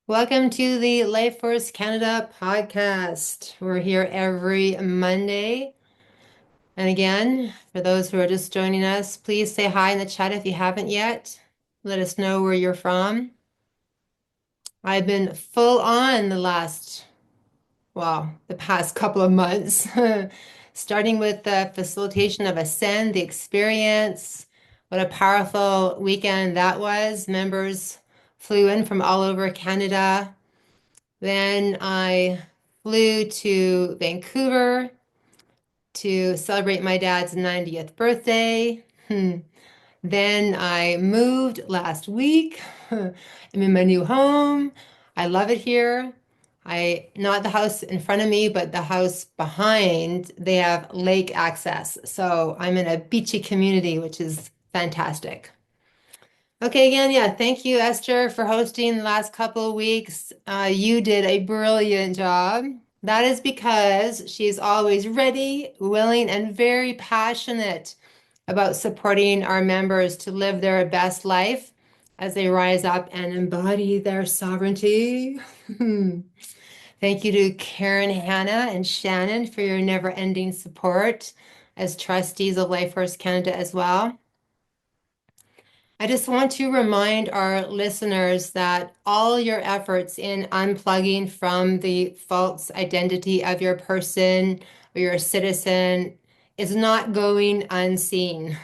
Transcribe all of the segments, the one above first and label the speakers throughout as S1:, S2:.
S1: Welcome to the Life Force Canada podcast. We're here every Monday. And again, for those who are just joining us, please say hi in the chat if you haven't yet. Let us know where you're from. I've been full on the past couple of months, starting with the facilitation of Ascend, the experience. What a powerful weekend that was. Members flew in from all over Canada. Then I flew to Vancouver to celebrate my dad's 90th birthday. Then I moved last week. I'm in my new home. I love it here. Not the house in front of me, but the house behind, they have lake access. So I'm in a beachy community, which is fantastic. Okay, again, yeah, thank you, Esther, for hosting the last couple of weeks. You did a brilliant job. That is because she's always ready, willing, and very passionate about supporting our members to live their best life as they rise up and embody their sovereignty. Thank you to Karen, Hannah, and Shannon for your never-ending support as trustees of Life Force Canada as well. I just want to remind our listeners that all your efforts in unplugging from the false identity of your person or your citizen is not going unseen.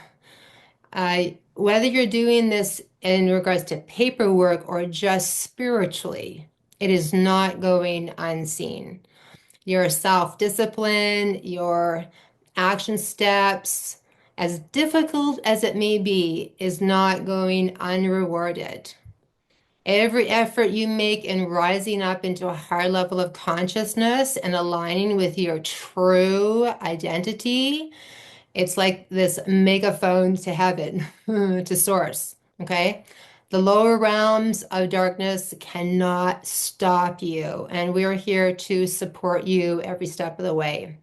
S1: Whether you're doing this in regards to paperwork or just spiritually, it is not going unseen. Your self-discipline, your action steps, as difficult as it may be, is not going unrewarded. Every effort you make in rising up into a higher level of consciousness and aligning with your true identity, it's like this megaphone to heaven, to source, okay? The lower realms of darkness cannot stop you, and we're here to support you every step of the way.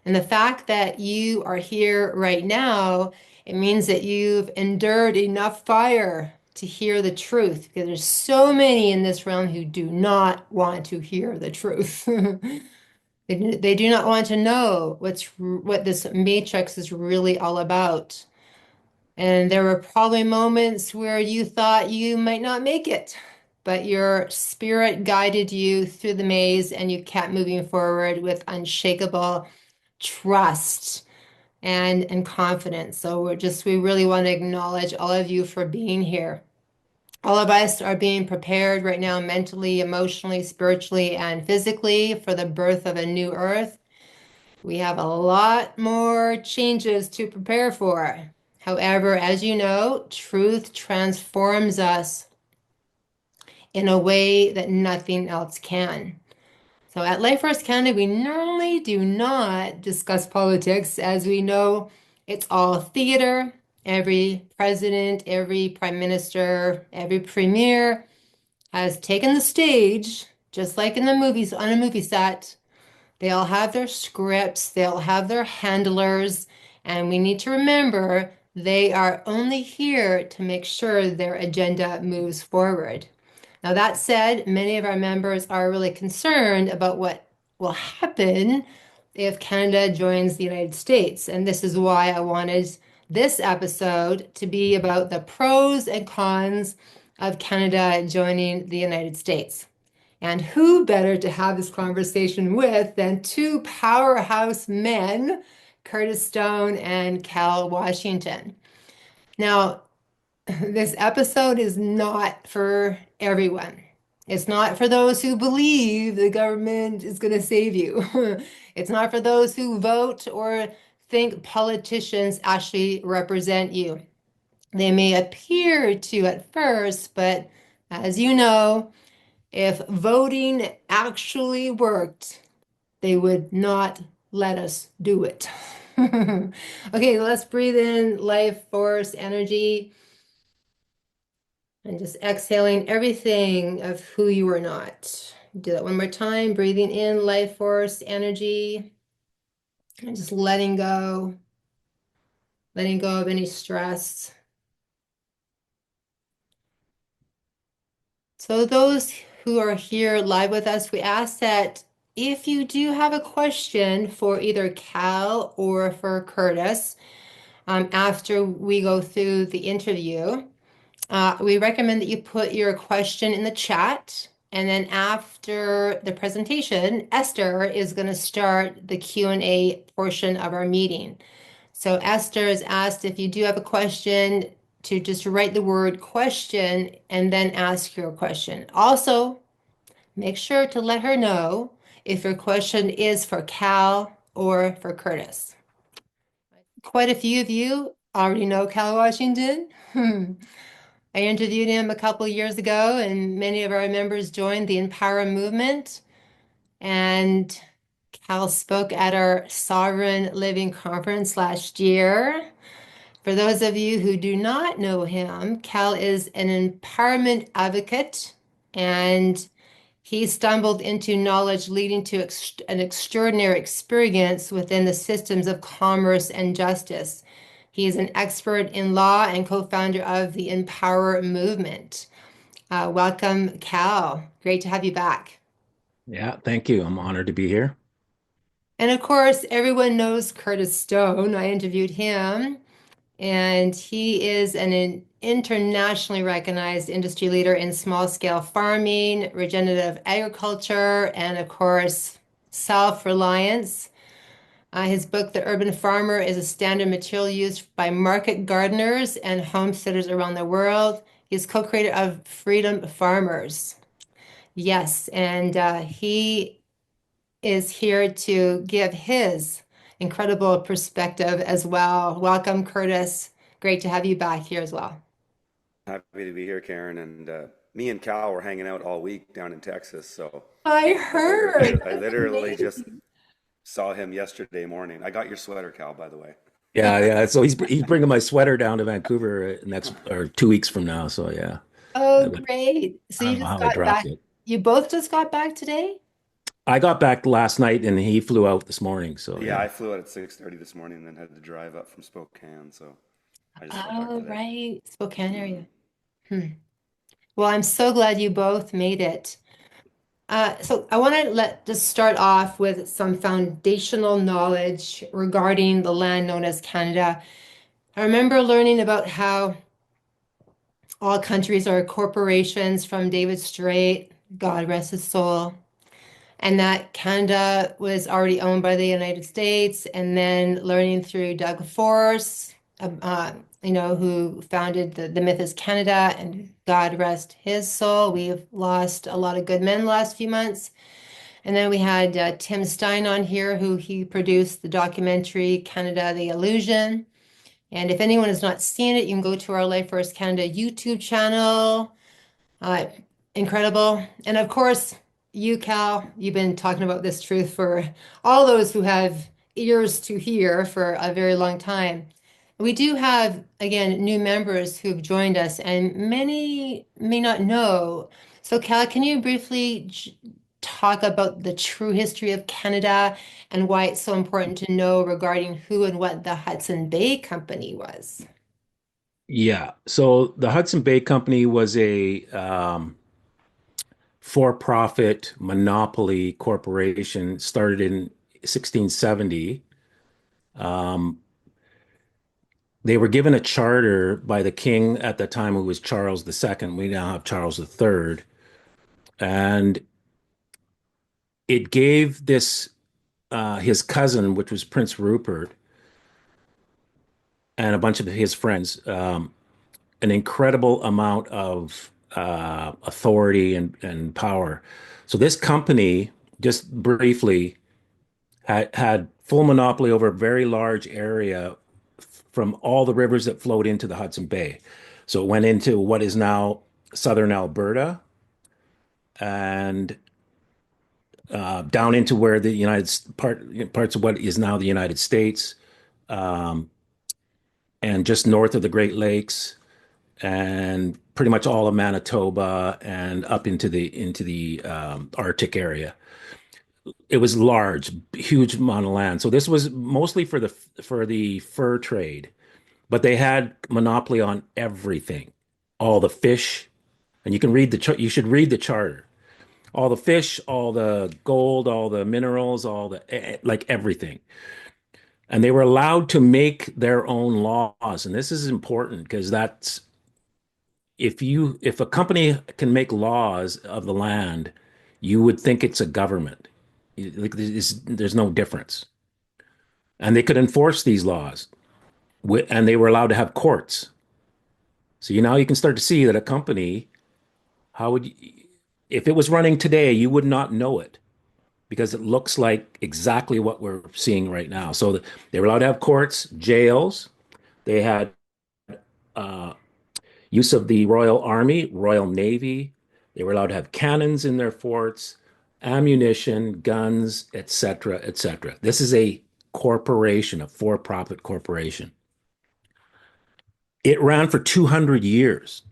S1: And the fact that you are here right now, it means that you've endured enough fire to hear the truth, because there's so many in this realm who do not want to hear the truth. They do not want to know what this matrix is really all about. And there were probably moments where you thought you might not make it, but your spirit guided you through the maze and you kept moving forward with unshakable trust and confidence. So we really want to acknowledge all of you for being here. All of us are being prepared right now mentally, emotionally, spiritually, and physically for the birth of a new earth. We have a lot more changes to prepare for. However, as you know, truth transforms us in a way that nothing else can. So at Life Force Canada, we normally do not discuss politics, as we know it's all theater. Every president, every prime minister, every premier has taken the stage, just like in the movies, on a movie set. They all have their scripts, they all have their handlers, and we need to remember they are only here to make sure their agenda moves forward. Now, that said, many of our members are really concerned about what will happen if Canada joins the United States. And this is why I wanted this episode to be about the pros and cons of Canada joining the United States. And who better to have this conversation with than two powerhouse men, Curtis Stone and Cal Washington. Now, this episode is not for everyone. It's not for those who believe the government is going to save you. It's not for those who vote or think politicians actually represent you. They may appear to at first, but as you know, if voting actually worked, they would not let us do it. Okay, let's breathe in life force energy and just exhaling everything of who you are not. Do that one more time, breathing in life force energy and just letting go of any stress. So those who are here live with us, we ask that if you do have a question for either Cal or for Curtis, after we go through the interview, we recommend that you put your question in the chat. And then after the presentation, Esther is going to start the Q&A portion of our meeting. So Esther is asked if you do have a question to just write the word question and then ask your question. Also, make sure to let her know if your question is for Cal or for Curtis. Quite a few of you already know Cal Washington. I interviewed him a couple years ago, and many of our members joined the Empower movement. And Cal spoke at our Sovereign Living Conference last year. For those of you who do not know him, Cal is an empowerment advocate, and he stumbled into knowledge leading to an extraordinary experience within the systems of commerce and justice. He is an expert in law and co-founder of the Empower movement. Welcome, Cal. Great to have you back.
S2: Yeah, thank you. I'm honored to be here.
S1: And of course, everyone knows Curtis Stone. I interviewed him, and he is an internationally recognized industry leader in small-scale farming, regenerative agriculture, and of course, self-reliance. His book, The Urban Farmer, is a standard material used by market gardeners and homesteaders around the world. He's co-creator of Freedom Farmers. Yes, and he is here to give his incredible perspective as well. Welcome, Curtis. Great to have you back here as well.
S3: Happy to be here, Karen. And me and Cal were hanging out all week down in Texas. So
S1: I
S3: I literally,
S1: heard.
S3: I
S1: That's
S3: literally just
S1: amazing.
S3: saw him yesterday morning. I got your sweater, Cal, by the way.
S2: Yeah, yeah. So he's bringing my sweater down to Vancouver next or 2 weeks from now. So yeah,
S1: Oh,
S2: I,
S1: great. So
S2: I
S1: you
S2: don't know
S1: just
S2: how I
S1: got
S2: dropped
S1: back.
S2: it.
S1: You both just got back today?
S2: I got back last night and he flew out this morning. So
S3: Yeah,
S2: yeah,
S3: I flew out at 6:30 this morning and then had to drive up from Spokane. So I just got back
S1: Oh,
S3: today.
S1: right. Spokane
S3: Hmm.
S1: area. Hmm. Well, I'm so glad you both made it. So I want to just start off with some foundational knowledge regarding the land known as Canada. I remember learning about how all countries are corporations from David Straight, God rest his soul, and that Canada was already owned by the United States, and then learning through Doug Force, who founded the Myth is Canada, and God rest his soul. We've lost a lot of good men the last few months. And then we had Tim Stein on here, who he produced the documentary Canada, the Illusion. And if anyone has not seen it, you can go to our Life First Canada YouTube channel. Uh, Incredible. And of course, you, Cal, you've been talking about this truth for all those who have ears to hear for a very long time. We do have, again, new members who've joined us, and many may not know. So, Cal, can you briefly talk about the true history of Canada and why it's so important to know regarding who and what the Hudson Bay Company was?
S2: yeah. So the Hudson Bay Company was a for-profit monopoly corporation started in 1670. Um, they were given a charter by the king at the time, who was Charles II. We now have Charles III. And it gave this his cousin, which was Prince Rupert, and a bunch of his friends, an incredible amount of authority and power. So this company, just briefly, had full monopoly over a very large area from all the rivers that flowed into the Hudson Bay. So it went into what is now southern Alberta and down into where the parts of what is now the United States, um, and just north of the Great Lakes, and pretty much all of Manitoba and up into the Arctic area. It was large, huge amount of land. So this was mostly for the fur trade, but they had monopoly on everything, all the fish, and you should read the charter. all the fish, all the gold, all the minerals, all the like everything. And they were allowed to make their own laws. And this is important because that's if a company can make laws of the land, you would think it's a government. Like there's no difference. And they could enforce these laws, and they were allowed to have courts. So now you can start to see that a company, how would you, if it was running today, you would not know it because it looks like exactly what we're seeing right now. So they were allowed to have courts, jails. They had uh, use of the Royal Army, Royal Navy. They were allowed to have cannons in their forts, ammunition, guns, etc., etc. This is a corporation, a for-profit corporation. It ran for 200 years.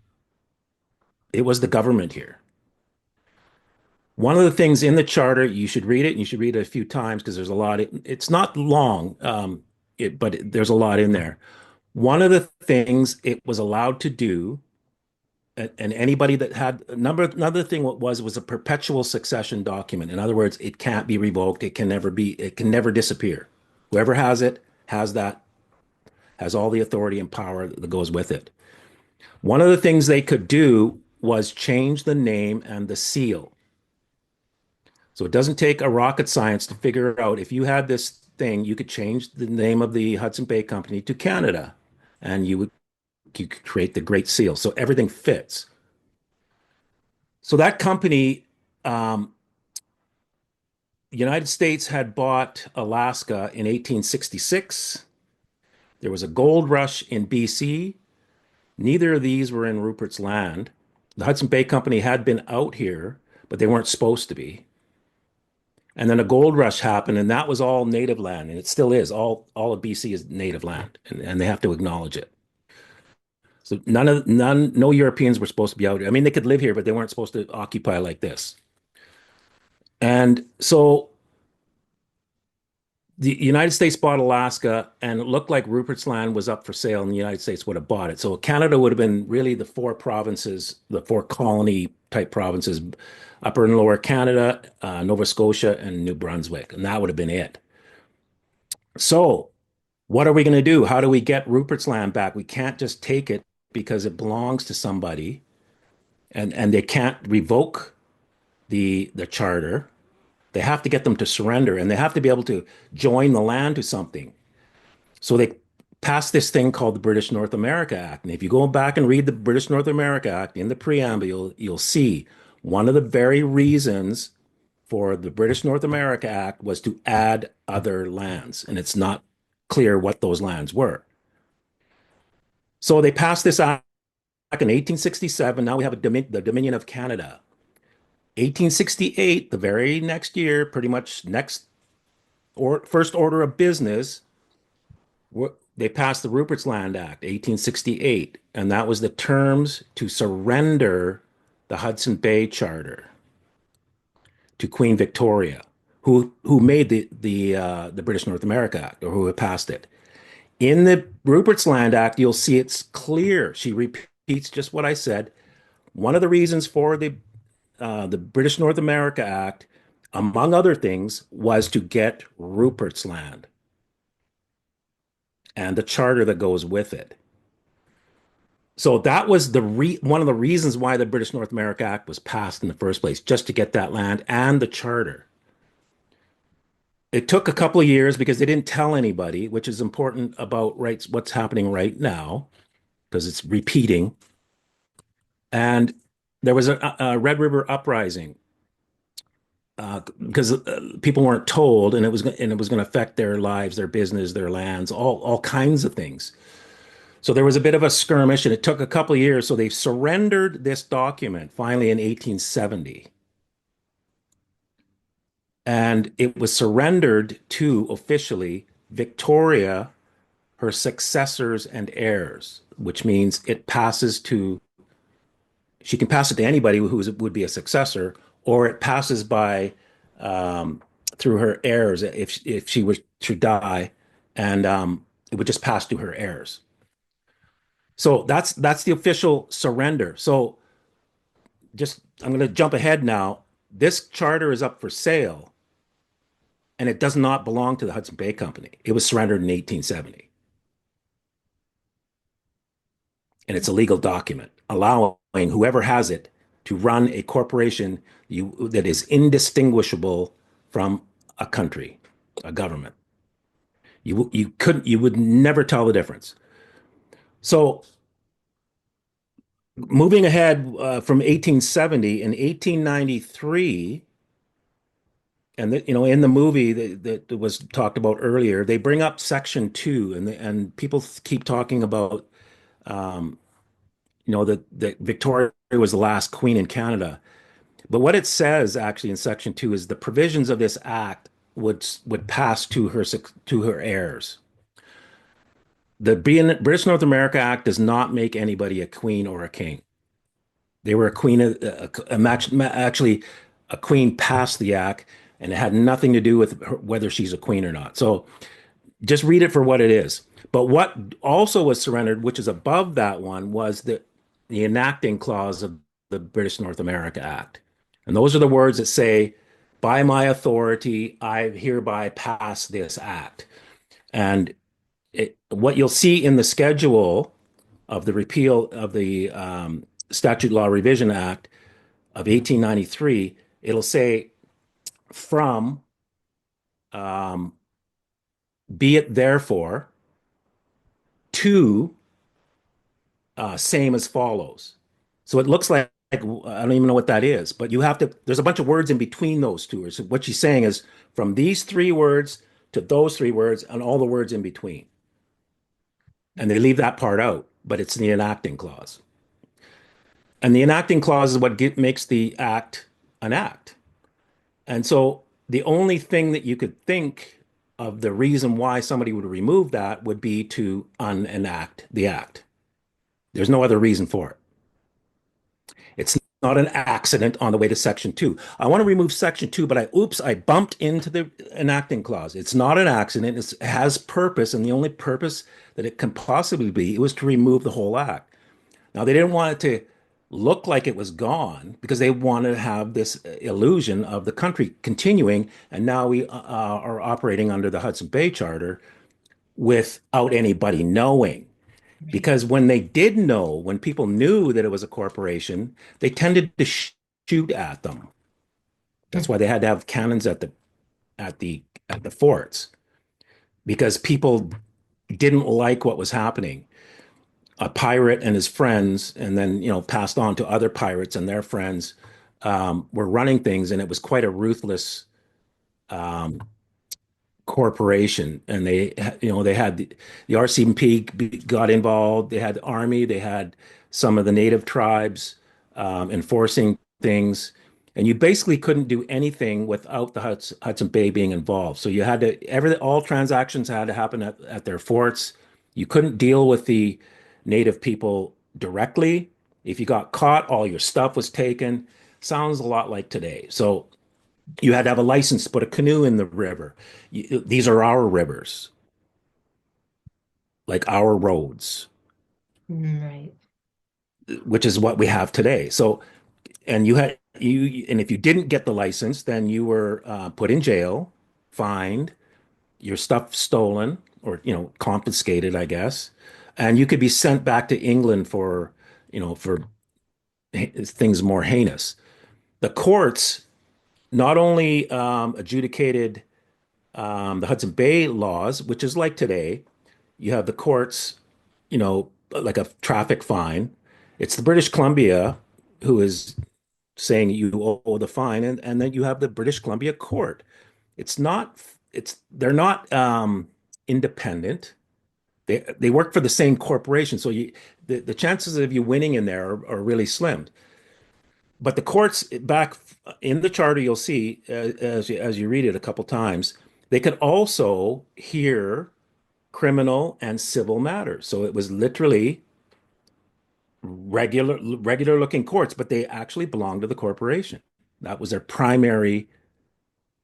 S2: It was the government here. One of the things in the charter, you should read it, and you should read it a few times because there's a lot. It's not long, there's a lot in there. One of the things it was allowed to do, and anybody that had another thing was a perpetual succession document. In other words, it can't be revoked. It can never disappear. Whoever has it has all the authority and power that goes with it. One of the things they could do was change the name and the seal. So it doesn't take a rocket science to figure out if you had this thing, you could change the name of the Hudson Bay Company to Canada, and you could create the Great Seal. So everything fits. So that company, the United States had bought Alaska in 1866. There was a gold rush in BC. Neither of these were in Rupert's Land. The Hudson Bay Company had been out here, but they weren't supposed to be. And then a gold rush happened, and that was all native land, and it still is. All of BC is native land, and they have to acknowledge it. So no Europeans were supposed to be out here. I mean, they could live here, but they weren't supposed to occupy like this. And so the United States bought Alaska, and it looked like Rupert's Land was up for sale, and the United States would have bought it. So Canada would have been really the four provinces, the four colony type provinces, Upper and Lower Canada, Nova Scotia, and New Brunswick, and that would have been it. So what are we going to do? How do we get Rupert's Land back? We can't just take it because it belongs to somebody, and they can't revoke the charter. They have to get them to surrender, and they have to be able to join the land to something. So they passed this thing called the British North America Act. And if you go back and read the British North America Act in the preamble, you'll see one of the very reasons for the British North America Act was to add other lands, and it's not clear what those lands were. So they passed this act in 1867. Now we have the Dominion of Canada. 1868, the very next year, pretty much next or first order of business, they passed the Rupert's Land Act, 1868, and that was the terms to surrender the Hudson Bay Charter to Queen Victoria, who made the British North America Act, or who had passed it. In the Rupert's Land Act, you'll see it's clear. She repeats just what I said. One of the reasons for the British North America Act, among other things, was to get Rupert's Land and the charter that goes with it. So that was one of the reasons why the British North America Act was passed in the first place, just to get that land and the charter. It took a couple of years because they didn't tell anybody, which is important about what's happening right now, because it's repeating. And there was a Red River uprising because people weren't told, and it was going to affect their lives, their business, their lands, all kinds of things. So there was a bit of a skirmish, and it took a couple of years. So they surrendered this document finally in 1870. And it was surrendered to officially Victoria, her successors and heirs, which means she can pass it to anybody who would be a successor, or it passes by through her heirs if she were to die, and it would just pass to her heirs. So that's the official surrender. So just I'm going to jump ahead now. This charter is up for sale, and it does not belong to the Hudson Bay Company. It was surrendered in 1870, and it's a legal document allowing whoever has it to run a corporation that is indistinguishable from a country, a government. You would never tell the difference. So moving ahead from 1870 in 1893, and in the movie that was talked about earlier, they bring up Section 2, and people keep talking about um, that Victoria was the last queen in Canada. But what it says actually in Section 2 is the provisions of this act would pass to her heirs. The British North America Act does not make anybody a queen or a king. They were a queen, actually, a queen passed the act, and it had nothing to do with whether she's a queen or not. So just read it for what it is. But what also was surrendered, which is above that one, was the enacting clause of the British North America Act. And those are the words that say, by my authority, I hereby pass this act. And what you'll see in the schedule of the repeal of the Statute Law Revision Act of 1893, it'll say from um, be it therefore to same as follows. So it looks like I don't even know what that is, but there's a bunch of words in between those two. So what she's saying is from these three words to those three words and all the words in between. And they leave that part out, but it's the enacting clause. And the enacting clause is what makes the act an act. And so the only thing that you could think of the reason why somebody would remove that would be to unenact the act. There's no other reason for it. It's not an accident on the way to Section 2. I want to remove Section 2, but I bumped into the enacting clause. It's not an accident. It has purpose, and the only purpose that it can possibly be, it was to remove the whole act. Now, they didn't want it to look like it was gone because they wanted to have this illusion of the country continuing, and now we are operating under the Hudson Bay Charter without anybody knowing.
S1: Right.
S2: Because when people knew that it was a corporation, they tended to shoot at them. That's why they had to have cannons at the forts, because people didn't like what was happening. A pirate and his friends, and then passed on to other pirates and their friends, were running things, and it was quite a ruthless um, corporation. And they had the RCMP got involved. They had the army. They had some of the native tribes enforcing things, and you basically couldn't do anything without the Hudson Bay being involved. So you had to all transactions had to happen at their forts. You couldn't deal with the native people directly. If you got caught, all your stuff was taken. Sounds a lot like today. So you had to have a license to put a canoe in the river. These are our rivers, like our roads,
S1: Right.
S2: which is what we have today. So, and and if you didn't get the license, then you were put in jail, fined, your stuff stolen, or confiscated, I guess, and you could be sent back to England for things more heinous. The courts not only adjudicated the Hudson Bay laws, which is like today. You have the courts, like a traffic fine. It's the British Columbia who is saying you owe the fine, and then you have the British Columbia court. They're not independent. They work for the same corporation, so the chances of you winning in there are really slim. But the courts back in the charter, you'll see as you read it a couple times, they could also hear criminal and civil matters. So it was literally regular looking courts, but they actually belonged to the corporation. That was their primary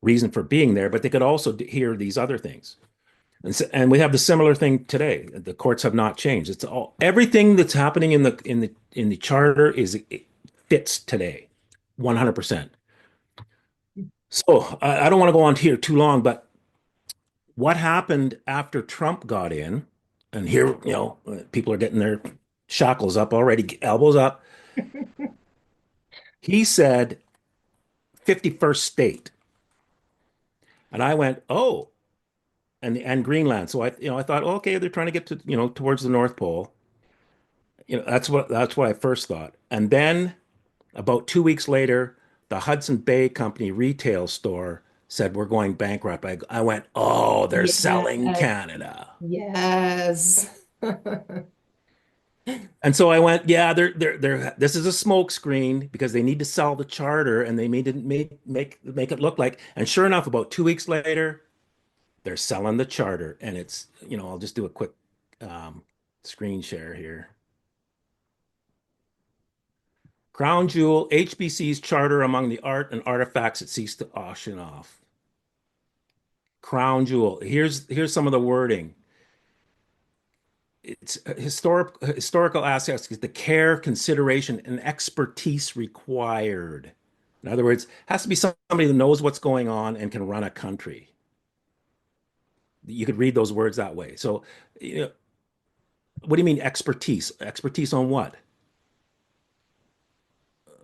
S2: reason for being there, but they could also hear these other things. And we have the similar thing today. The courts have not changed. It's everything that's happening in the charter it fits today, 100%. So I don't want to go on here too long, but what happened after Trump got in? And here, people are getting their shackles up already, elbows up. He said 51st state. And I went, oh, and Greenland. So I thought, oh, okay, they're trying to get to, towards the North Pole. That's what I first thought. And then about 2 weeks later, the Hudson Bay Company retail store said we're going bankrupt. I went, oh, they're selling
S1: Yes.
S2: Canada.
S1: Yes.
S2: And so I went, yeah, they're this is a smoke screen because they need to sell the charter and they made it make it look like. And sure enough, about 2 weeks later, they're selling the charter. And I'll just do a quick um, screen share here. Crown Jewel, HBC's charter among the art and artifacts it seeks to auction off. Crown Jewel. Here's some of the wording. It's historical aspects, the care, consideration, and expertise required. In other words, has to be somebody that knows what's going on and can run a country. You could read those words that way. So, what do you mean expertise? Expertise on what?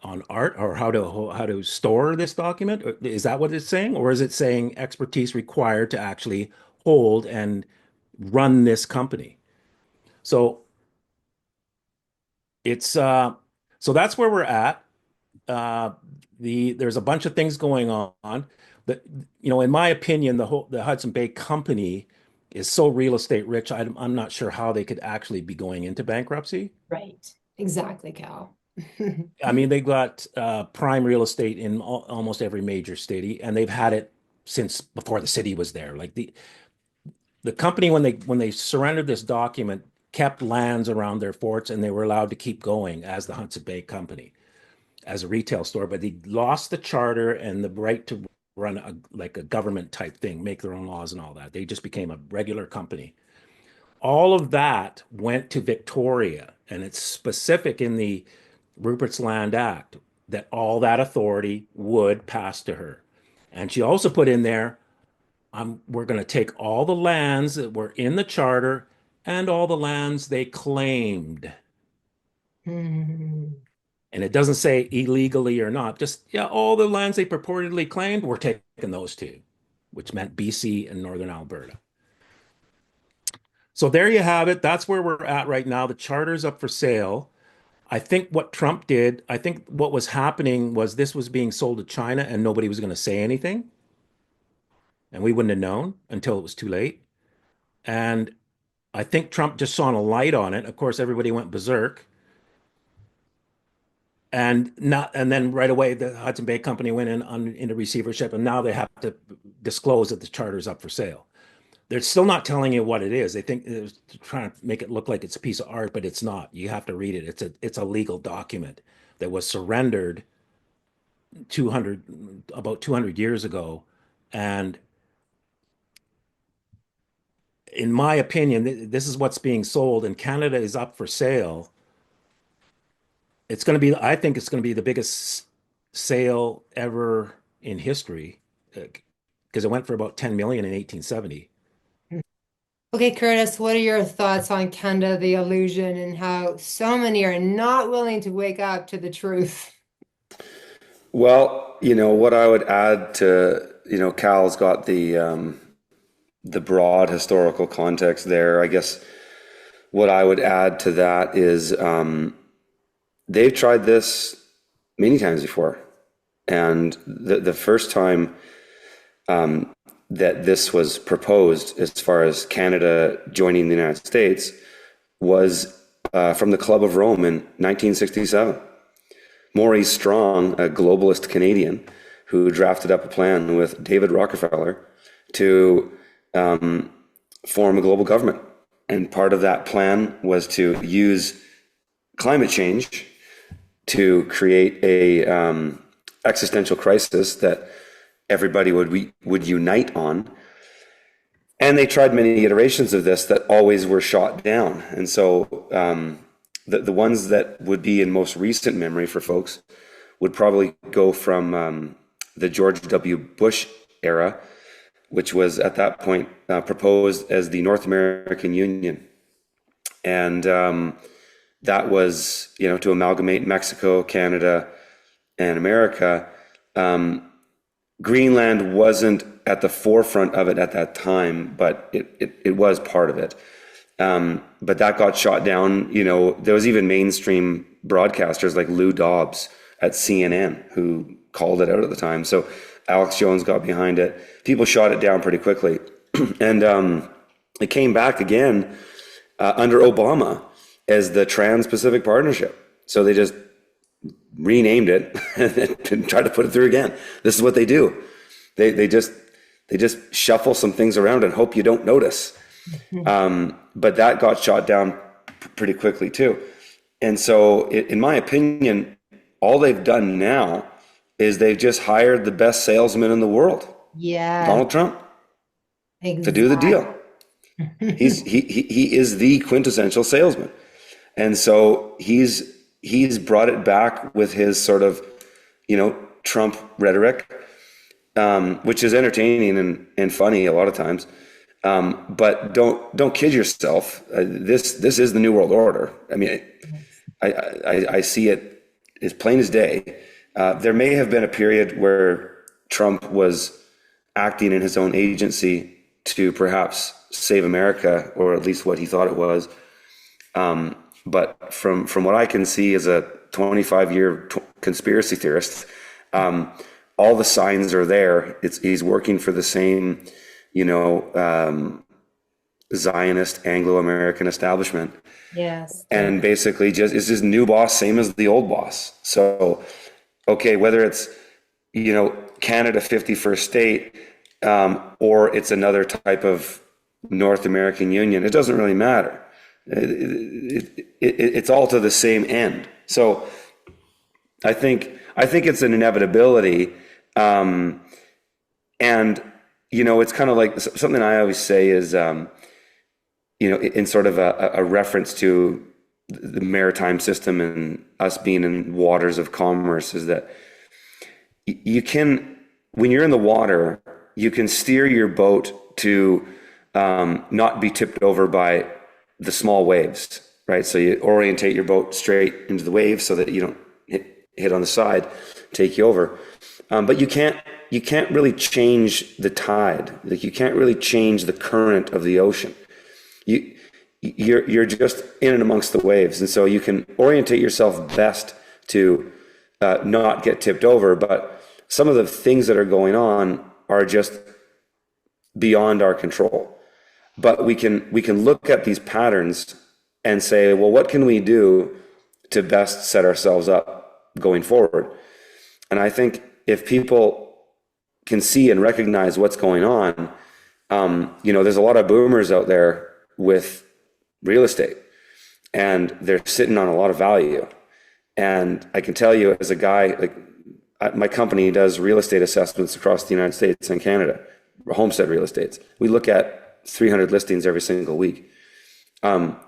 S2: On art or how to store this document? Is that what it's saying, or is it saying expertise required to actually hold and run this company? So it's so that's where we're at. Uh, there's a bunch of things going on, but in my opinion, the Hudson Bay Company is so real estate rich. I'm not sure how they could actually be going into bankruptcy.
S1: Right. Exactly, Cal.
S2: I mean, they got prime real estate in almost every major city, and they've had it since before the city was there. Like the company when they surrendered this document kept lands around their forts, and they were allowed to keep going as the Hudson Bay Company as a retail store, but they lost the charter and the right to run like a government type thing, make their own laws and all that. They just became a regular company. All of that went to Victoria, and it's specific in the Rupert's Land Act that all that authority would pass to her. And she also put in there, we're going to take all the lands that were in the charter and all the lands they claimed.
S1: Hmm.
S2: And it doesn't say illegally or not, just, yeah, all the lands they purportedly claimed, we're taking those two, which meant BC and Northern Alberta. So there you have it. That's where we're at right now. The charter's up for sale. I think what Trump did, I think what was happening was this was being sold to China and nobody was going to say anything. And we wouldn't have known until it was too late. And I think Trump just saw a light on it. Of course, everybody went berserk. And then right away the Hudson Bay Company went into receivership, and now they have to disclose that the charter's up for sale. They're still not telling you what it is. They think they're trying to make it look like it's a piece of art, but it's not. You have to read it. It's a legal document that was surrendered 200 about 200 years ago. And in my opinion, this is what's being sold, and Canada is up for sale. I think it's going to be the biggest sale ever in history because it went for about 10 million in 1870.
S1: Okay, Curtis, what are your thoughts on Kenda the illusion and how so many are not willing to wake up to the truth?
S3: Well, what I would add to, Cal's got the broad historical context there. I guess what I would add to that is they've tried this many times before. And the first time that this was proposed, as far as Canada joining the United States, was from the Club of Rome in 1967. Maurice Strong, a globalist Canadian, who drafted up a plan with David Rockefeller to form a global government. And part of that plan was to use climate change to create a existential crisis that everybody would unite on. And they tried many iterations of this that always were shot down. And so the ones that would be in most recent memory for folks would probably go from the George W. Bush era, which was at that point proposed as the North American Union. And that was, to amalgamate Mexico, Canada, and America. Greenland wasn't at the forefront of it at that time, but it was part of it. But that got shot down. There was even mainstream broadcasters like Lou Dobbs at CNN who called it out at the time. So Alex Jones got behind it. People shot it down pretty quickly. And it came back again under Obama as the Trans-Pacific Partnership. So they just renamed it and tried to put it through again. This is what they do. They just shuffle some things around and hope you don't notice. But that got shot down pretty quickly too. And so in my opinion, all they've done now is they've just hired the best salesman in the world.
S1: Yeah.
S3: Donald Trump.
S1: Exactly.
S3: To do the deal. He is the quintessential salesman. And so he's brought it back with his sort of, Trump rhetoric, which is entertaining and funny a lot of times. But don't kid yourself. This is the New World Order. I mean, I see it as plain as day. There may have been a period where Trump was acting in his own agency to perhaps save America, or at least what he thought it was. But from what I can see as a 25-year conspiracy theorist, all the signs are there. He's working for the same, Zionist Anglo-American establishment.
S1: Yes.
S3: And basically just is his new boss, same as the old boss. So, okay, whether it's, Canada 51st state, or it's another type of North American Union, it doesn't really matter. It's all to the same end. So I think it's an inevitability. And, it's kind of like something I always say is, in sort of a reference to the maritime system and us being in waters of commerce, is that when you're in the water, you can steer your boat to not be tipped over by the small waves, right? So you orientate your boat straight into the waves so that you don't hit on the side, take you over. But you can't really change the tide. Like, you can't really change the current of the ocean. You're just in and amongst the waves, and so you can orientate yourself best to not get tipped over. But some of the things that are going on are just beyond our control. But we can look at these patterns and say, well, what can we do to best set ourselves up going forward? And I think if people can see and recognize what's going on, there's a lot of boomers out there with real estate, and they're sitting on a lot of value. And I can tell you, as a guy, like, my company does real estate assessments across the United States and Canada, homestead real estates. We look at 300 listings every single week.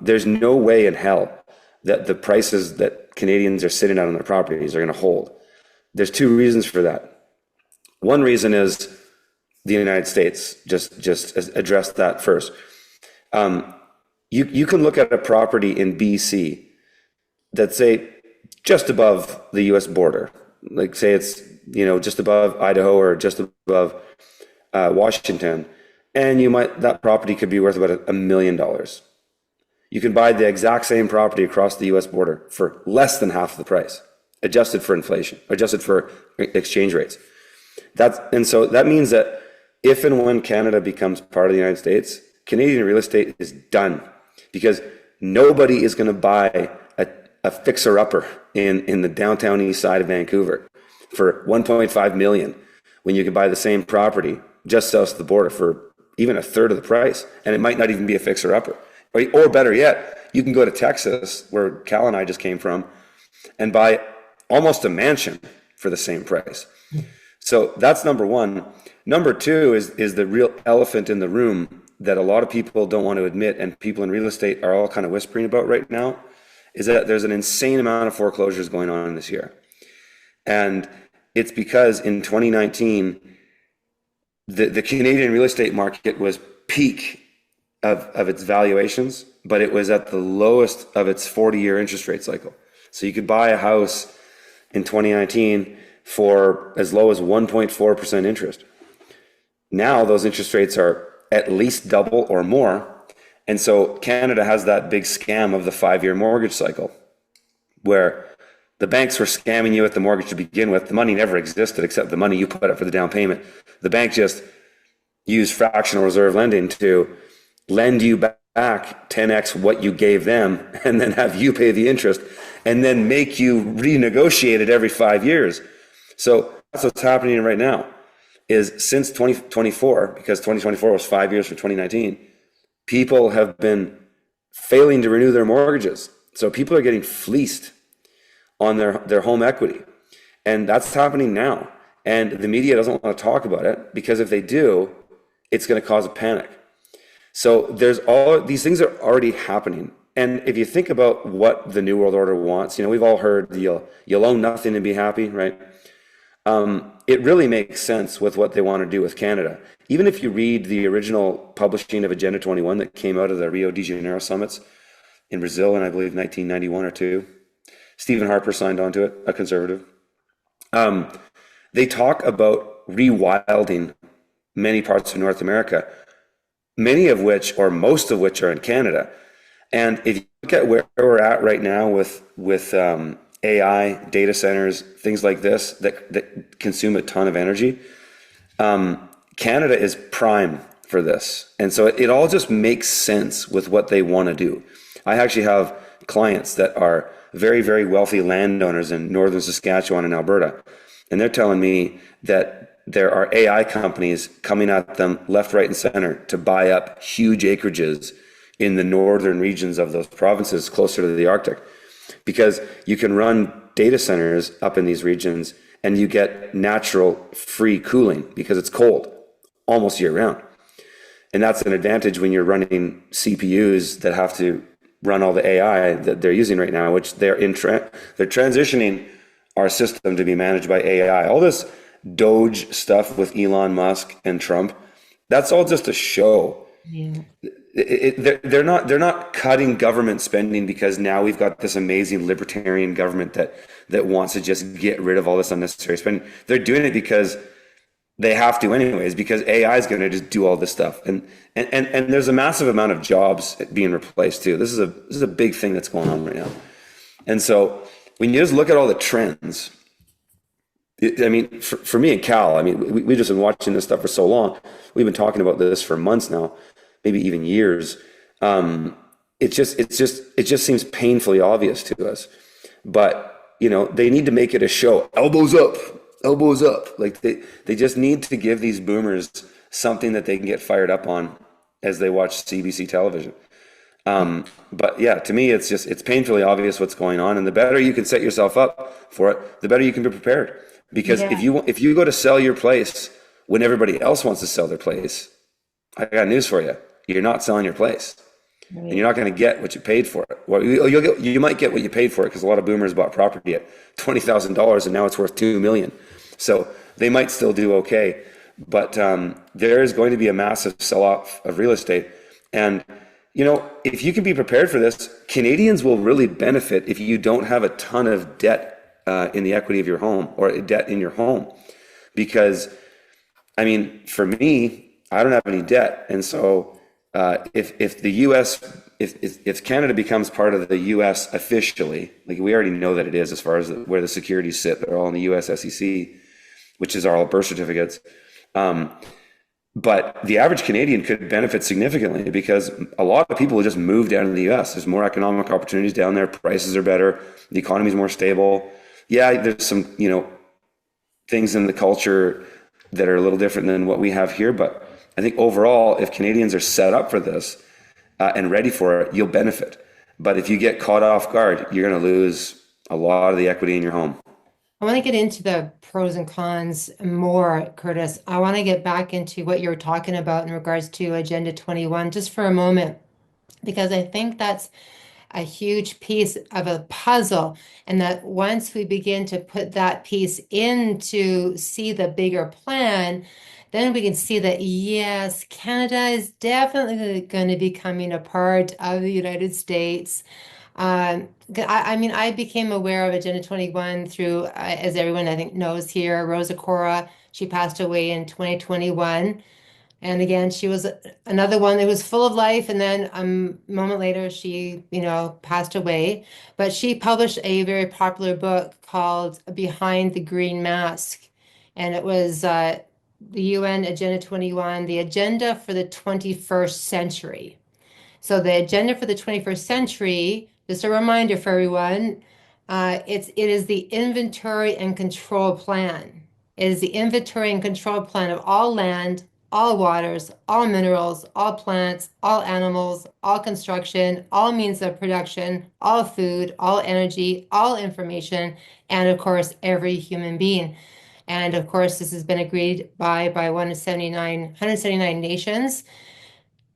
S3: There's no way in hell that the prices that Canadians are sitting on their properties are going to hold. There's two reasons for that. One reason is the United States. Just address that first. You can look at a property in BC that's, say, just above the U.S. border. Like, say it's, just above Idaho or just above Washington, and that property could be worth about $1 million. You can buy the exact same property across the U.S. border for less than half the price, adjusted for inflation, adjusted for exchange rates. So that means that if and when Canada becomes part of the United States, Canadian real estate is done, because nobody is going to buy a fixer-upper in the downtown east side of Vancouver for $1.5 million when you can buy the same property just south of the border for even a third of the price, and it might not even be a fixer-upper. Or better yet, you can go to Texas, where Cal and I just came from, and buy almost a mansion for the same price. So that's number one. Number two is the real elephant in the room that a lot of people don't want to admit, and people in real estate are all kind of whispering about right now, is that there's an insane amount of foreclosures going on this year. And it's because in 2019, the Canadian real estate market was peak of its valuations, but it was at the lowest of its 40-year interest rate cycle. So you could buy a house in 2019 for as low as 1.4% interest. Now those interest rates are at least double or more. And so Canada has that big scam of the 5-year mortgage cycle, where the banks were scamming you with the mortgage to begin with. The money never existed except the money you put up for the down payment. The bank just used fractional reserve lending to lend you back 10x what you gave them and then have you pay the interest and then make you renegotiate it every 5 years. So that's what's happening right now is since 2024, because 2024 was 5 years from 2019, people have been failing to renew their mortgages. So people are getting fleeced on their home equity. And that's happening now. And the media doesn't want to talk about it because if they do, it's going to cause a panic. So there's all these things are already happening. And if you think about what the New World Order wants, we've all heard you'll own nothing and be happy, right? It really makes sense with what they want to do with Canada. Even if you read the original publishing of Agenda 21 that came out of the Rio de Janeiro summits in Brazil in, I believe, 1991 or two, Stephen Harper signed onto it, a conservative. They talk about rewilding many parts of North America, many of which, or most of which, are in Canada. And if you look at where we're at right now with AI, data centers, things like this that consume a ton of energy, Canada is prime for this. And so it all just makes sense with what they want to do. I actually have clients that are very, very wealthy landowners in northern Saskatchewan and Alberta. And they're telling me that there are AI companies coming at them left, right, and center to buy up huge acreages in the northern regions of those provinces closer to the Arctic. Because you can run data centers up in these regions and you get natural free cooling because it's cold almost year round. And that's an advantage when you're running CPUs that have to run all the AI that they're using right now, which they're transitioning our system to be managed by AI. All this Doge stuff with Elon Musk and Trump, that's all just a show.
S1: Yeah.
S3: They're not cutting government spending because now we've got this amazing libertarian government that wants to just get rid of all this unnecessary spending. They're doing it because they have to anyways, because AI is going to just do all this stuff. And there's a massive amount of jobs being replaced too. This is a big thing that's going on right now. And so when you just look at all the trends, for me and Cal, we've just been watching this stuff for so long. We've been talking about this for months now, maybe even years. It just seems painfully obvious to us. But they need to make it a show. Elbows up. Like they just need to give these boomers something that they can get fired up on as they watch CBC television. But yeah, to me, it's painfully obvious what's going on. And the better you can set yourself up for it, the better you can be prepared. Because if you go to sell your place when everybody else wants to sell their place, I got news for you. You're not selling your place. Right. And you're not going to get what you paid for it. Well, you might get what you paid for it because a lot of boomers bought property at $20,000 and now it's worth $2 million. So they might still do okay. But there is going to be a massive sell-off of real estate. And, if you can be prepared for this, Canadians will really benefit if you don't have a ton of debt in the equity of your home or debt in your home. Because, for me, I don't have any debt. And so if the U.S., if Canada becomes part of the U.S. officially, like we already know that it is as far as where the securities sit, they're all in the U.S. SEC, which is our birth certificates. But the average Canadian could benefit significantly because a lot of people will just move down to the U.S. There's more economic opportunities down there. Prices are better. The economy is more stable. Yeah, there's some, things in the culture that are a little different than what we have here. But I think overall, if Canadians are set up for this and ready for it, you'll benefit. But if you get caught off guard, you're going to lose a lot of the equity in your home.
S1: I want to get into the pros and cons more, Curtis. I want to get back into what you were talking about in regards to Agenda 21 just for a moment, because I think that's a huge piece of a puzzle. And that once we begin to put that piece in to see the bigger plan, then we can see that yes, Canada is definitely going to be becoming a part of the United States. I mean, I became aware of Agenda 21 through, as everyone I think knows here, Rosa Cora. She passed away in 2021. And again, she was another one that was full of life. And then a moment later, she, passed away. But she published a very popular book called Behind the Green Mask. And it was the UN Agenda 21, the agenda for the 21st century. So the agenda for the 21st century, just a reminder for everyone, it is the inventory and control plan. It is the inventory and control plan of all land, all waters, all minerals, all plants, all animals, all construction, all means of production, all food, all energy, all information, and of course, every human being. And of course, this has been agreed by 179 nations.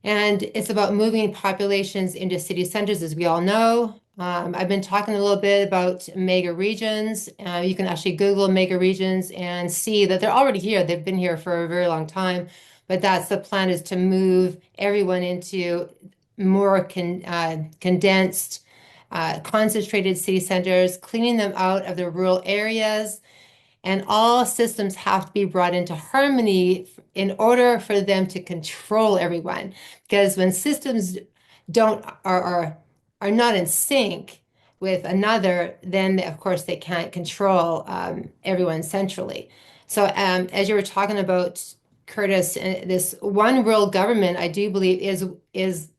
S1: And it's about moving populations into city centers, as we all know. I've been talking a little bit about mega regions. You can actually Google mega regions and see that they're already here. They've been here for a very long time. But that's the plan, is to move everyone into more condensed, concentrated city centers, cleaning them out of the rural areas, and all systems have to be brought into harmony in order for them to control everyone. Because when systems don't are not in sync with another, then of course they can't control everyone centrally. So as you were talking about, Curtis, this one world government, I do believe is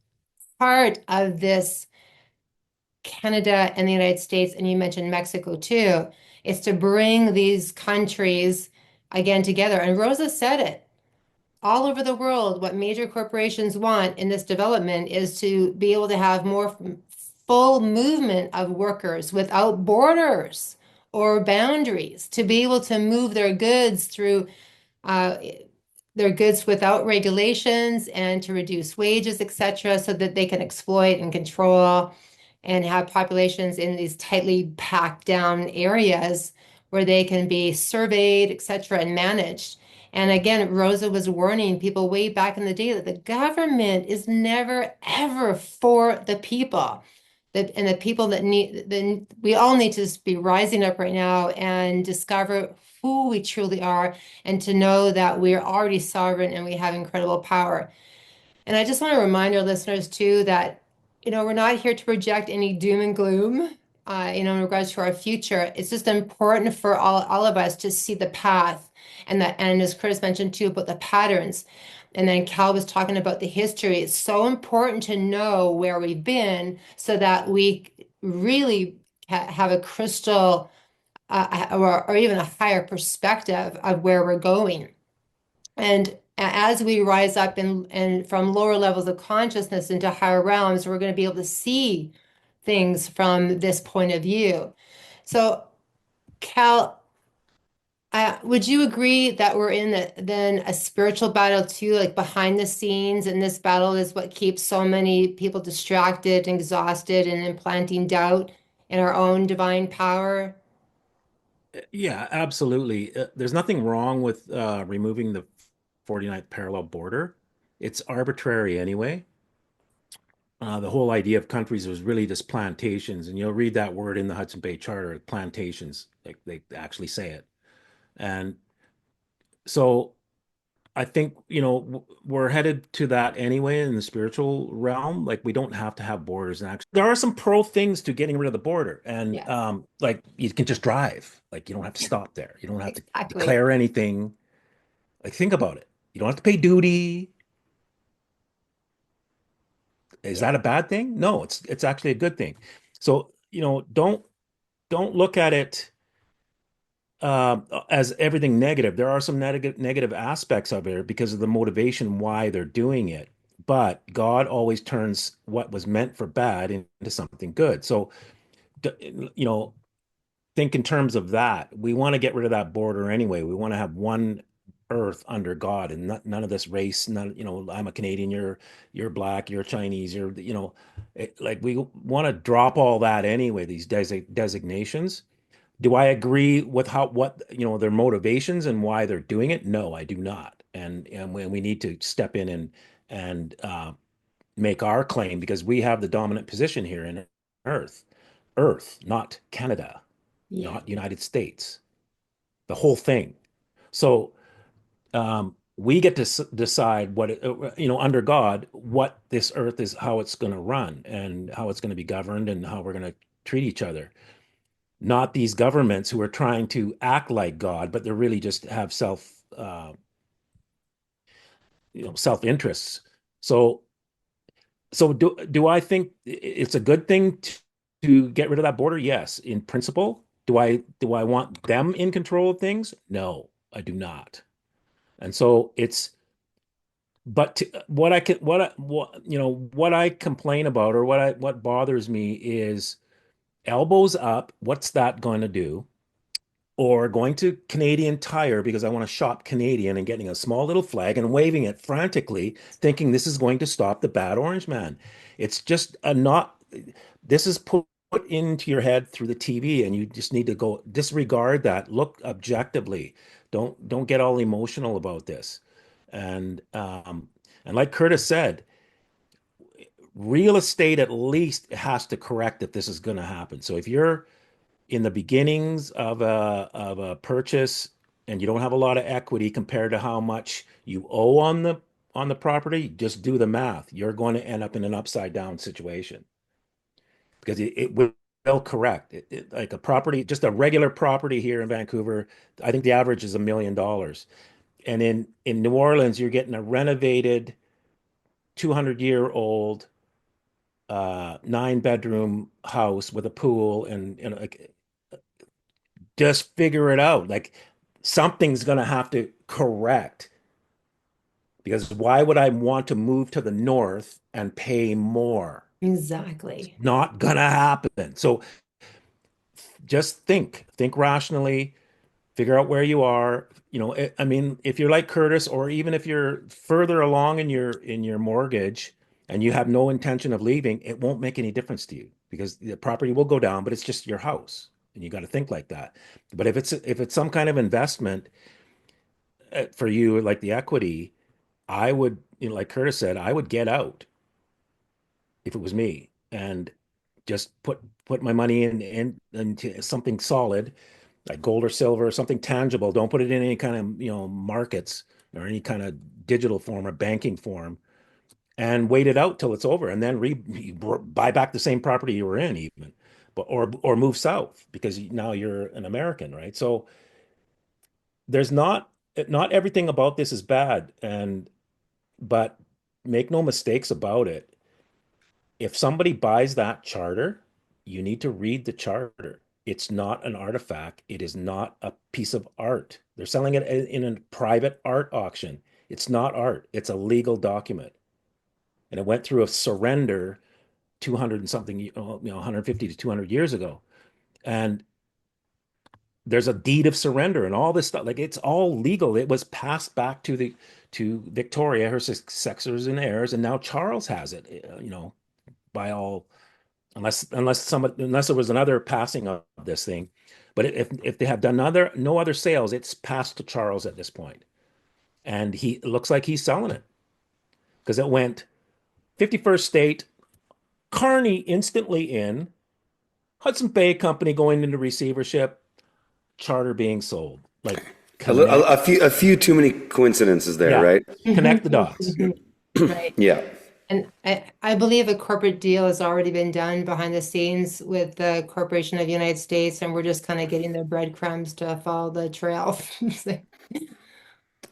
S1: part of this Canada and the United States, and you mentioned Mexico too, is to bring these countries again together. And Rosa said it all over the world. What major corporations want in this development is to be able to have more full movement of workers without borders or boundaries, to be able to move uh, their goods without regulations and to reduce wages, etc., so that they can exploit and control and have populations in these tightly packed down areas where they can be surveyed, etc., and managed. And again, Rosa was warning people way back in the day that the government is never, ever for the people. And the people that we all need to just be rising up right now and discover who we truly are, and to know that we are already sovereign and we have incredible power. And I just want to remind our listeners too that, we're not here to project any doom and gloom, in regards to our future. It's just important for all of us to see the path, and as Chris mentioned too, about the patterns. And then Cal was talking about the history. It's so important to know where we've been so that we really have a crystal, or even a higher perspective of where we're going. And as we rise up and from lower levels of consciousness into higher realms, we're going to be able to see things from this point of view. So, Cal, would you agree that we're in then a spiritual battle too, like behind the scenes, and this battle is what keeps so many people distracted and exhausted and implanting doubt in our own divine power?
S2: Yeah, absolutely. There's nothing wrong with removing the 49th parallel border. It's arbitrary anyway. The whole idea of countries was really just plantations, and you'll read that word in the Hudson Bay Charter, plantations, like they actually say it. And so I think, we're headed to that anyway in the spiritual realm. Like we don't have to have borders. And actually, there are some pro things to getting rid of the border. And
S1: Yes,
S2: like you can just drive. Like you don't have to stop there. You don't have to
S1: exactly.
S2: declare anything. Like think about it. You don't have to pay duty. Is
S1: Yeah.
S2: that a bad thing? No, it's actually a good thing. So, don't look at it as everything negative. There are some negative aspects of it because of the motivation why they're doing it. But God always turns what was meant for bad into something good. So, you know, think in terms of that. We want to get rid of that border anyway. We want to have one earth under God, and none of this race. None, I'm a Canadian, you're black, you're Chinese, like we want to drop all that anyway. These designations. Do I agree with what their motivations and why they're doing it? No, I do not. And we need to step in and make our claim because we have the dominant position here in Earth, Earth, not Canada,
S1: Yeah,
S2: not United States, the whole thing. So we get to decide under God, what this Earth is, how it's going to run, and how it's going to be governed, and how we're going to treat each other. Not these governments who are trying to act like God, but they're really just have self-interests. So do I think it's a good thing to get rid of that border? Yes, in principle. Do I want them in control of things? No, I do not. And so but what I can what I complain about, or what bothers me is elbows up. What's that going to do? Or going to Canadian Tire because I want to shop Canadian and getting a small little flag and waving it frantically, thinking this is going to stop the bad orange man. It's just a not, this is put into your head through the TV, and you just need to go disregard that. Look objectively. Don't get all emotional about this. And like Curtis said, real estate at least has to correct that this is going to happen. So if you're in the beginnings of a purchase and you don't have a lot of equity compared to how much you owe on the property, just do the math. You're going to end up in an upside down situation because it will correct. Like a property, just a regular property here in Vancouver, I think the average is $1 million. And in New Orleans, you're getting a renovated 200-year-old 9-bedroom house with a pool and like just figure it out. Like something's going to have to correct because why would I want to move to the north and pay more? It's
S1: exactly.
S2: not going to happen. So just think rationally, figure out where you are. I mean, if you're like Curtis, or even if you're further along in your mortgage and you have no intention of leaving, it won't make any difference to you because the property will go down, but it's just your house, and you got to think like that. But if it's some kind of investment for you, like the equity, I would, like Curtis said, I would get out if it was me and just put my money into something solid like gold or silver, something tangible. Don't put it in any kind of, markets or any kind of digital form or banking form, and wait it out till it's over, and then buy back the same property you were in, even, but or move south because now you're an American, right? So there's not everything about this is bad, but make no mistakes about it. If somebody buys that charter, you need to read the charter. It's not an artifact. It is not a piece of art. They're selling it in a private art auction. It's not art. It's a legal document. And it went through a surrender 200 and something, 150 to 200 years ago. And there's a deed of surrender and all this stuff. Like it's all legal. It was passed back to Victoria, her successors and heirs, and now Charles has it, by all unless there was another passing of this thing. But if they have done no other sales, it's passed to Charles at this point, and it looks like he's selling it because it went 51st state, Carney instantly in, Hudson Bay Company going into receivership, charter being sold. Like
S3: A
S2: connect,
S3: few too many coincidences there,
S2: yeah,
S3: right?
S2: connect the dots.
S1: Right.
S3: Yeah.
S1: And I believe a corporate deal has already been done behind the scenes with the Corporation of the United States, and we're just kind of getting the breadcrumbs to follow the trail.
S2: But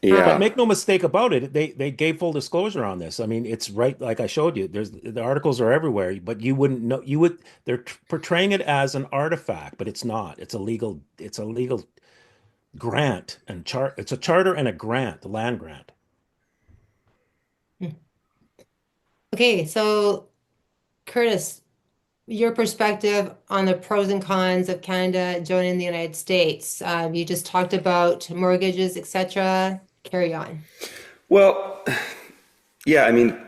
S3: Yeah.
S2: make no mistake about it, they gave full disclosure on this. I mean, it's right like I showed you. The articles are everywhere, but you wouldn't know. They're portraying it as an artifact, but it's not. It's a legal grant and chart. It's a charter and a grant, the land grant.
S1: Okay, so Curtis, your perspective on the pros and cons of Canada joining the United States. You just talked about mortgages, etc. carry on?
S3: Well, yeah, I mean,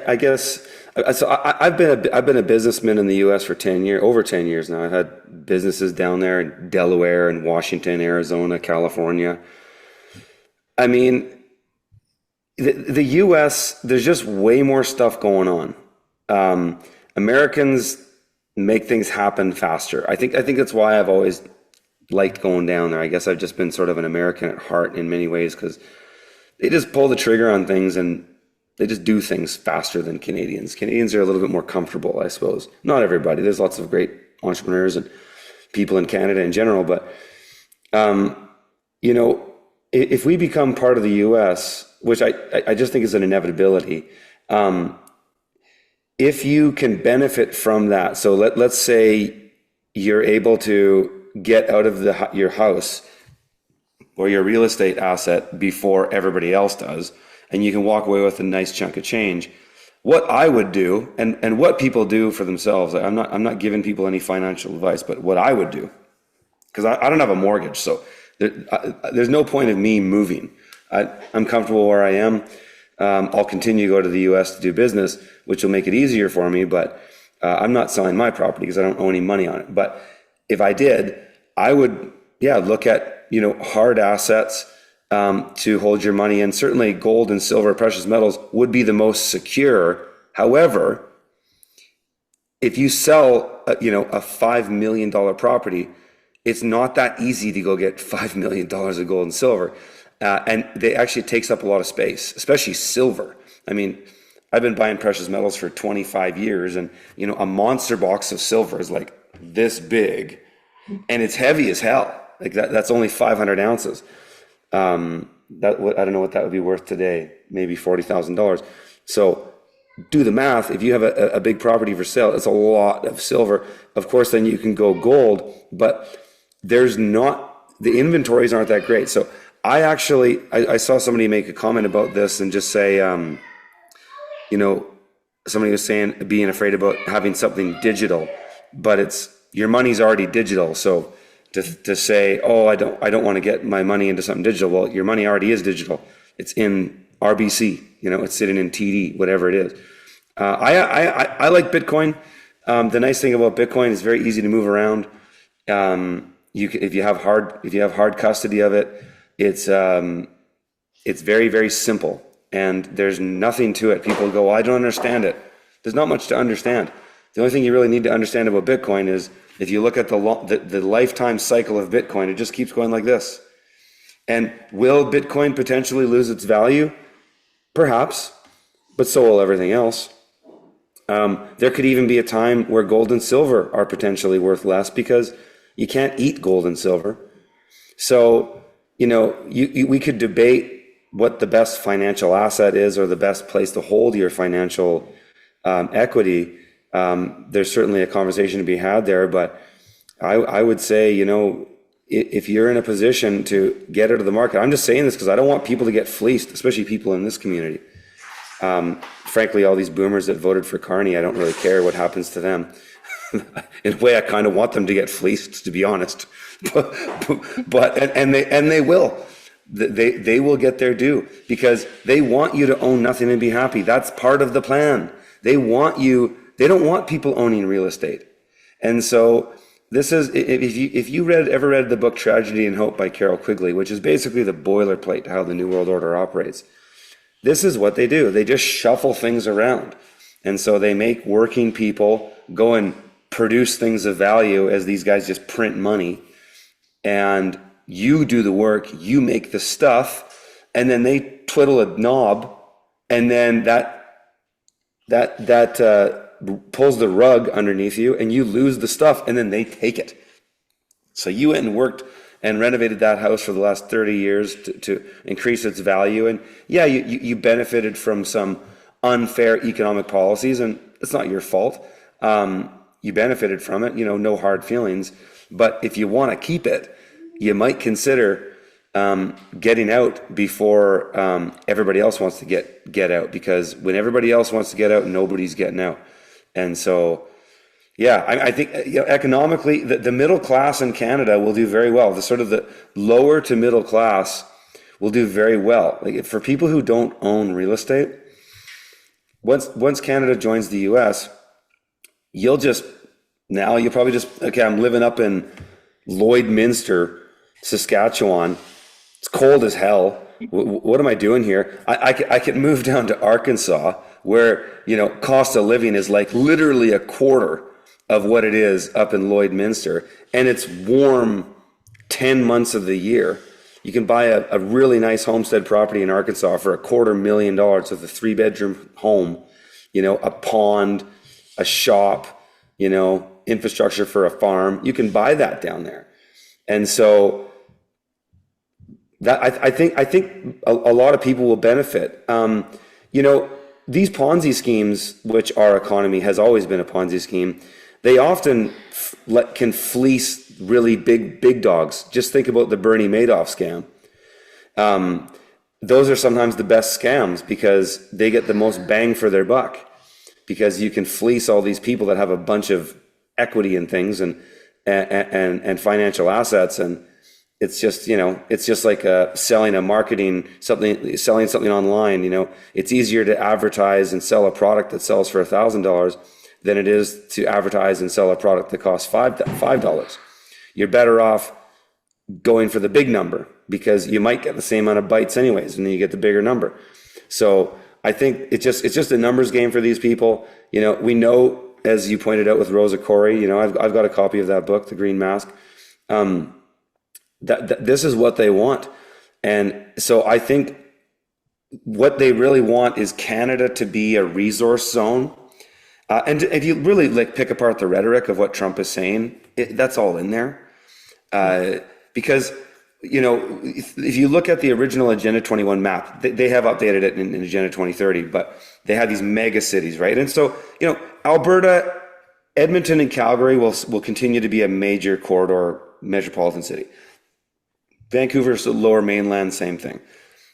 S3: I guess so. I've been a businessman in the U.S. for 10 years, over 10 years now. I've had businesses down there in Delaware and Washington, Arizona, California. I mean, the U.S. there's just way more stuff going on. Americans make things happen faster. I think that's why I've always liked going down there. I guess I've just been sort of an American at heart in many ways because they just pull the trigger on things and they just do things faster than Canadians. Canadians are a little bit more comfortable, I suppose. Not everybody. There's lots of great entrepreneurs and people in Canada in general, but you know, if we become part of the U.S., which I just think is an inevitability, if you can benefit from that, so let's say you're able to get out of your house or your real estate asset before everybody else does, and you can walk away with a nice chunk of change. What I would do, and what people do for themselves, I'm not giving people any financial advice, but what I would do, because I don't have a mortgage, so there's no point of me moving. I'm comfortable where I am. I'll continue to go to the U.S. to do business, which will make it easier for me, but I'm not selling my property because I don't owe any money on it. But if I did, I would, look at, hard assets to hold your money in. Certainly gold and silver, precious metals would be the most secure. However, if you sell, a $5 million property, it's not that easy to go get $5 million of gold and silver. And they actually takes up a lot of space, especially silver. I mean, I've been buying precious metals for 25 years and, a monster box of silver is like this big and it's heavy as hell. Like that's only 500 ounces. I don't know what that would be worth today, maybe $40,000. So do the math. If you have a big property for sale, it's a lot of silver. Of course, then you can go gold, but the inventories aren't that great. So I saw somebody make a comment about this and just say, somebody was saying being afraid about having something digital, but your money's already digital. So to say, oh, I don't want to get my money into something digital. Well, your money already is digital. It's in RBC, it's sitting in TD, whatever it is. I like Bitcoin. The nice thing about Bitcoin is very easy to move around. If you have hard custody of it, it's very, very simple and there's nothing to it. People go, well, I don't understand it. There's not much to understand. The only thing you really need to understand about Bitcoin is if you look at the lifetime cycle of Bitcoin, it just keeps going like this. And will Bitcoin potentially lose its value? Perhaps, but so will everything else. There could even be a time where gold and silver are potentially worth less because you can't eat gold and silver. So, we could debate what the best financial asset is or the best place to hold your financial equity. There's certainly a conversation to be had there, but I would say, if you're in a position to get out of the market, I'm just saying this because I don't want people to get fleeced, especially people in this community. Frankly, all these boomers that voted for Carney, I don't really care what happens to them. In a way, I kind of want them to get fleeced, to be honest. But they will. They will get their due because they want you to own nothing and be happy. That's part of the plan. They don't want people owning real estate. And so this is, if you ever read the book Tragedy and Hope by Carol Quigley, which is basically the boilerplate to how the New World Order operates, this is what they do. They just shuffle things around. And so they make working people go and produce things of value as these guys just print money. And you do the work, you make the stuff, and then they twiddle a knob, and then that pulls the rug underneath you, and you lose the stuff, and then they take it. So you went and worked and renovated that house for the last 30 years to increase its value, and you benefited from some unfair economic policies, and it's not your fault. You benefited from it, no hard feelings. But if you want to keep it, you might consider getting out before everybody else wants to get out, because when everybody else wants to get out, nobody's getting out. And so, I think economically, the middle class in Canada will do very well. The lower to middle class will do very well. Like for people who don't own real estate, once Canada joins the US, you'll probably just, okay, I'm living up in Lloydminster, Saskatchewan. It's cold as hell. What am I doing here? I could move down to Arkansas where, cost of living is like literally a quarter of what it is up in Lloydminster. And it's warm 10 months of the year. You can buy a really nice homestead property in Arkansas for $250,000 with a 3-bedroom home, a pond, a shop, infrastructure for a farm. You can buy that down there. And so that I think a lot of people will benefit. These Ponzi schemes, which our economy has always been a Ponzi scheme, they often can fleece really big dogs. Just think about the Bernie Madoff scam. Those are sometimes the best scams because they get the most bang for their buck, because you can fleece all these people that have a bunch of equity in things and financial assets, and it's just like selling something online. It's easier to advertise and sell a product that sells for $1,000 than it is to advertise and sell a product that costs $5. You're better off going for the big number because you might get the same amount of bites anyways, and then you get the bigger number. So I think it's just a numbers game for these people. We know, as you pointed out with Rosa Corey, I've got a copy of that book, The Green Mask. That this is what they want. And so I think what they really want is Canada to be a resource zone. And if you really pick apart the rhetoric of what Trump is saying, that's all in there. Because, if you look at the original Agenda 21 map, they have updated it in Agenda 2030, but they have these mega cities, right? And so, Alberta, Edmonton and Calgary will continue to be a major corridor metropolitan city. Vancouver's the Lower Mainland, same thing.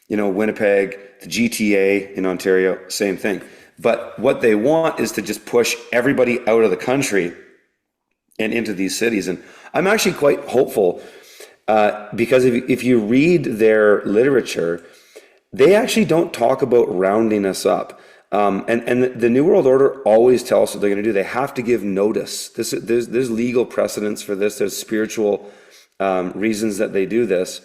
S3: Winnipeg, the GTA in Ontario, same thing. But what they want is to just push everybody out of the country and into these cities. And I'm actually quite hopeful because if you read their literature, they actually don't talk about rounding us up. And the New World Order always tell us what they're going to do. They have to give notice. There's legal precedents for this. There's spiritual reasons that they do this.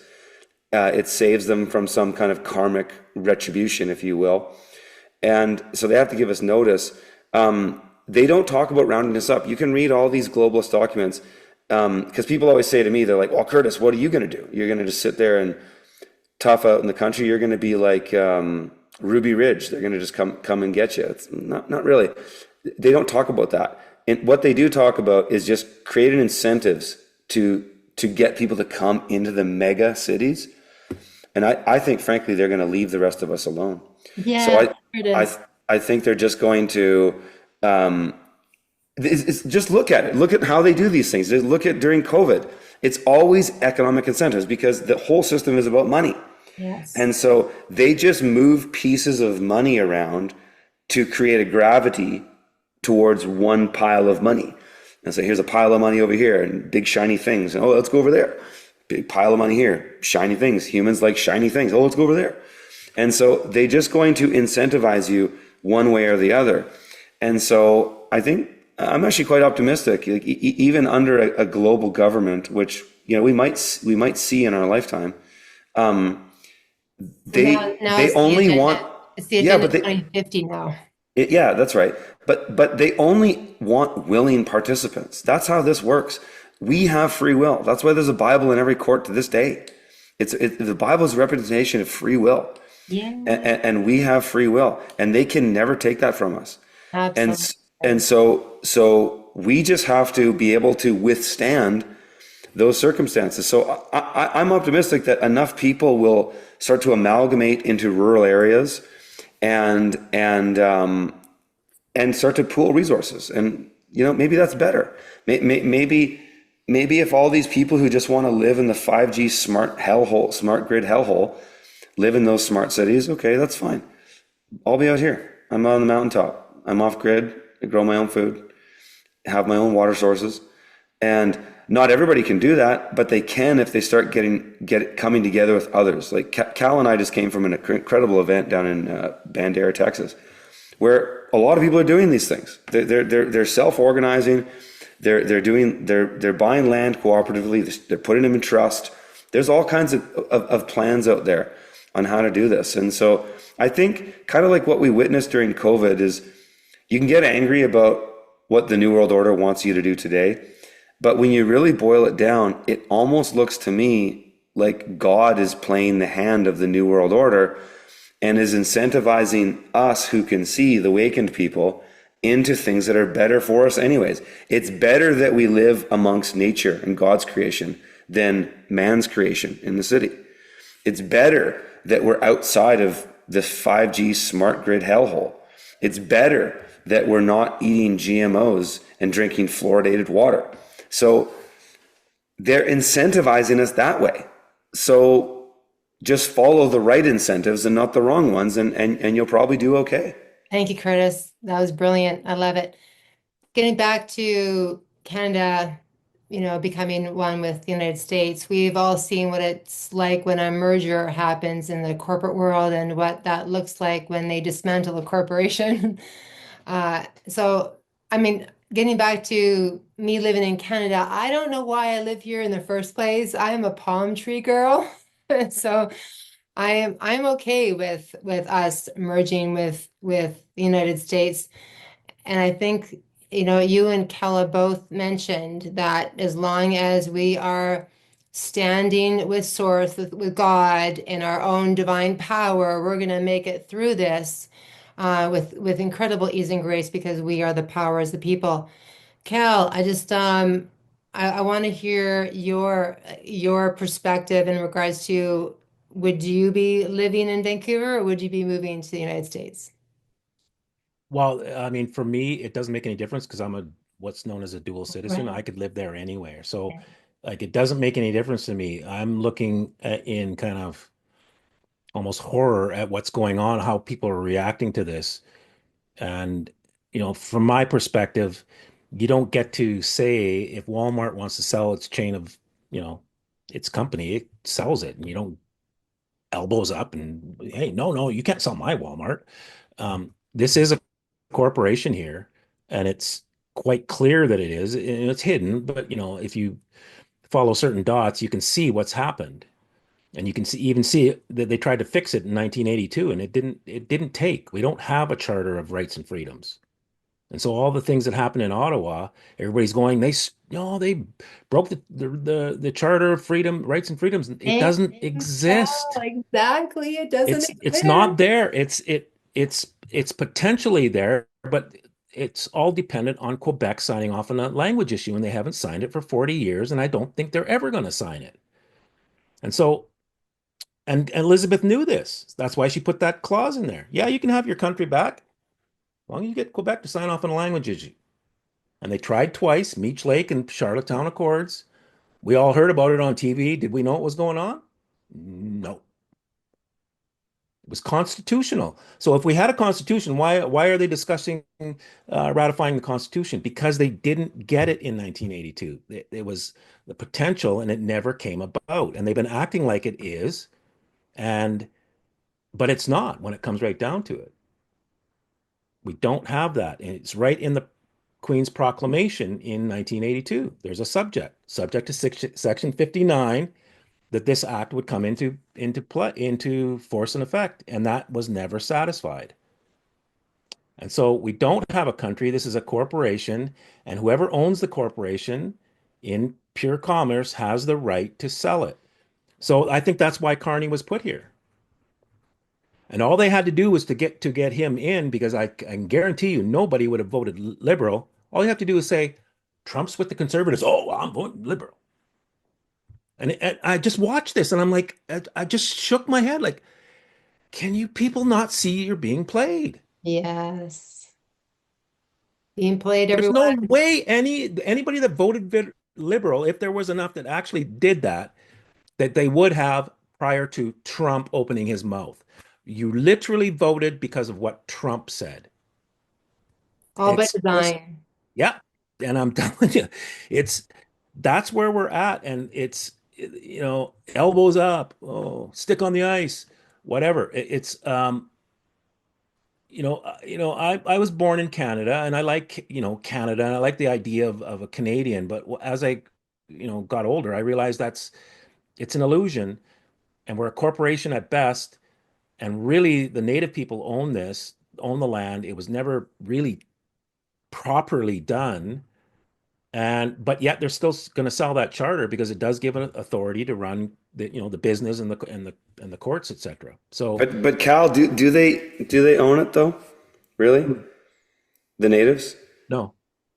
S3: It saves them from some kind of karmic retribution, if you will. And so they have to give us notice. They don't talk about rounding us up. You can read all these globalist documents because people always say to me, they're like, well, Curtis, what are you going to do? You're going to just sit there and tough out in the country? You're going to be like Ruby Ridge. They're going to just come and get you. It's not really. They don't talk about that. And what they do talk about is just creating incentives to get people to come into the mega cities. And I think, frankly, they're going to leave the rest of us alone.
S1: Yeah,
S3: So I think they're just going to just look at it. Look at how they do these things. Just look at during COVID. It's always economic incentives because the whole system is about money.
S1: yes.
S3: And so they just move pieces of money around to create a gravity towards one pile of money. And so here's a pile of money over here and big shiny things. Oh, let's go over there. Big pile of money here, shiny things. Humans like shiny things. Oh, let's go over there. And so they're just going to incentivize you one way or the other. And so I think I'm actually quite optimistic, even under a global government, which we might see in our lifetime. They only want.
S1: It's the agenda 2050 now.
S3: Yeah, that's right. But they only want willing participants. That's how this works. We have free will. That's why there's a Bible in every court to this day. The Bible is a representation of free will.
S1: Yeah.
S3: And we have free will, and they can never take that from us.
S1: Absolutely.
S3: And so we just have to be able to withstand those circumstances. So I'm optimistic that enough people will start to amalgamate into rural areas and start to pool resources. And maybe that's better. Maybe if all these people who just want to live in the 5G smart grid hellhole, live in those smart cities, okay, that's fine. I'll be out here. I'm on the mountaintop. I'm off grid. I grow my own food, have my own water sources. And Not everybody can do that, but they can if they start coming together with others. Like Cal and I just came from an incredible event down in Bandera, Texas, where a lot of people are doing these things. They're self-organizing. They're buying land cooperatively. They're putting them in trust. There's all kinds of plans out there on how to do this. And so I think kind of like what we witnessed during COVID is you can get angry about what the New World Order wants you to do today. But when you really boil it down, it almost looks to me like God is playing the hand of the New World Order and is incentivizing us who can see, the awakened people, into things that are better for us anyways. It's better that we live amongst nature and God's creation than man's creation in the city. It's better that we're outside of the 5G smart grid hellhole. It's better that we're not eating GMOs and drinking fluoridated water. So they're incentivizing us that way. So just follow the right incentives and not the wrong ones, and you'll probably do okay.
S1: Thank you, Curtis. That was brilliant. I love it. Getting back to Canada, becoming one with the United States, we've all seen what it's like when a merger happens in the corporate world and what that looks like when they dismantle a corporation. So, I mean, getting back to me living in Canada, I don't know why I live here in the first place. I am a palm tree girl. So I'm okay with us merging with the United States. And I think, you and Kella both mentioned that as long as we are standing with Source, with God in our own divine power, we're going to make it through this with incredible ease and grace because we are the power as the people. Cal, I want to hear your perspective in regards to would you be living in Vancouver or would you be moving to the United States?
S2: Well, I mean, for me, it doesn't make any difference because I'm a what's known as a dual citizen.
S1: Right.
S2: I could live there anywhere. So, like, it doesn't make any difference to me. I'm looking in kind of almost horror at what's going on, how people are reacting to this. And, from my perspective, you don't get to say if Walmart wants to sell its chain of, you know, its company, it sells it, and you don't elbows up and, hey, no, no, you can't sell my Walmart. This is a corporation here, and it's quite clear that it is, and it's hidden, but if you follow certain dots, you can see what's happened. And you can see that they tried to fix it in 1982, and it didn't take. We don't have a charter of rights and freedoms. And so all the things that happened in Ottawa, everybody's going, they broke the Charter of Freedom, Rights and Freedoms. It
S1: Thank
S2: doesn't
S1: you, Cal.
S2: exist.
S1: Exactly. It doesn't
S2: It's
S1: exist.
S2: not there. It's potentially there, but it's all dependent on Quebec signing off on a language issue, and they haven't signed it for 40 years, and I don't think they're ever going to sign it. And so, and Elizabeth knew this. That's why she put that clause in there. Yeah, you can have your country back, as long as you get Quebec to sign off on a language issue. And they tried twice, Meech Lake and Charlottetown Accords. We all heard about it on TV. Did we know what was going on? No. It was constitutional. So if we had a constitution, why are they discussing ratifying the Constitution? Because they didn't get it in 1982. It was the potential, and it never came about. And they've been acting like it is, and but it's not when it comes right down to it. We don't have that. And it's right in the Queen's Proclamation in 1982. There's a subject to Section 59, that this act would come into force and effect, and that was never satisfied. And so we don't have a country. This is a corporation, and whoever owns the corporation in pure commerce has the right to sell it. So I think that's why Carney was put here. And all they had to do was to get him in, because I can guarantee you nobody would have voted liberal. All you have to do is say, Trump's with the conservatives. Oh, I'm voting liberal. And I just watched this and I'm like, I just shook my head like, can you people not see you're being played?
S1: Yes. Being played
S2: There's
S1: everywhere.
S2: no way anybody that voted liberal, if there was enough that actually did that, that they would have prior to Trump opening his mouth. You literally voted because of what Trump said.
S1: All by
S2: It's just,
S1: design.
S2: yeah. And I'm telling you, it's that's where we're at. And elbows up, oh, stick on the ice, whatever. I was born in Canada, and I like, Canada, and I like the idea of a Canadian. But as I, got older, I realized it's an illusion, and we're a corporation at best. And really, the native people own the land. It was never really properly done. But yet they're still going to sell that charter because it does give it authority to run the business and the courts, etc. So
S3: But Cal, do they own it though? Really? The natives?
S2: no,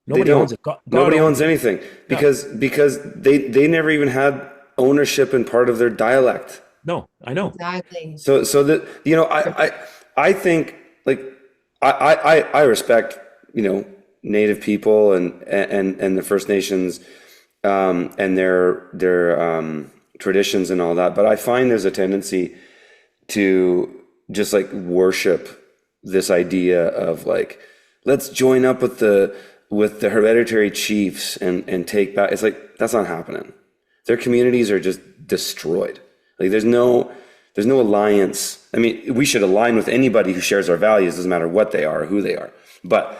S3: They
S2: nobody owns
S3: don't.
S2: it. God
S3: Nobody
S2: owns
S3: owns
S2: it.
S3: anything
S2: Yeah.
S3: because they never even had ownership in part of their dialect.
S2: No, I know.
S1: Exactly.
S3: So that I think like I respect Native people and the First Nations and their traditions and all that, but I find there's a tendency to just like worship this idea of like let's join up with the hereditary chiefs and take back. It's like that's not happening. Their communities are just destroyed. Like there's no alliance. I mean, we should align with anybody who shares our values, doesn't matter what they are or who they are. But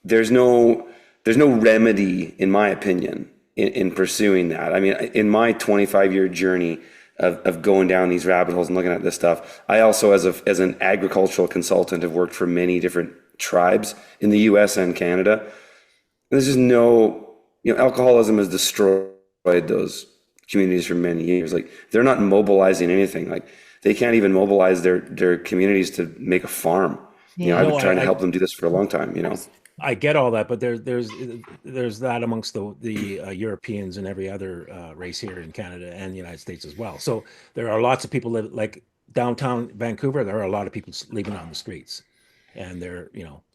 S3: there's no remedy, in my opinion, in pursuing that. I mean, in my 25-year journey of going down these rabbit holes and looking at this stuff, I also, as an agricultural consultant, have worked for many different tribes in the U.S. and Canada. There's just alcoholism has destroyed those communities for many years. Like they're not mobilizing anything. Like they can't even mobilize their communities to make a farm.
S1: Yeah.
S3: I've been
S2: No,
S3: trying to help them do this for a long time.
S2: I get all that, but there's that amongst the Europeans and every other race here in Canada and the United States as well. So there are lots of people that like downtown Vancouver. There are a lot of people living on the streets, and they're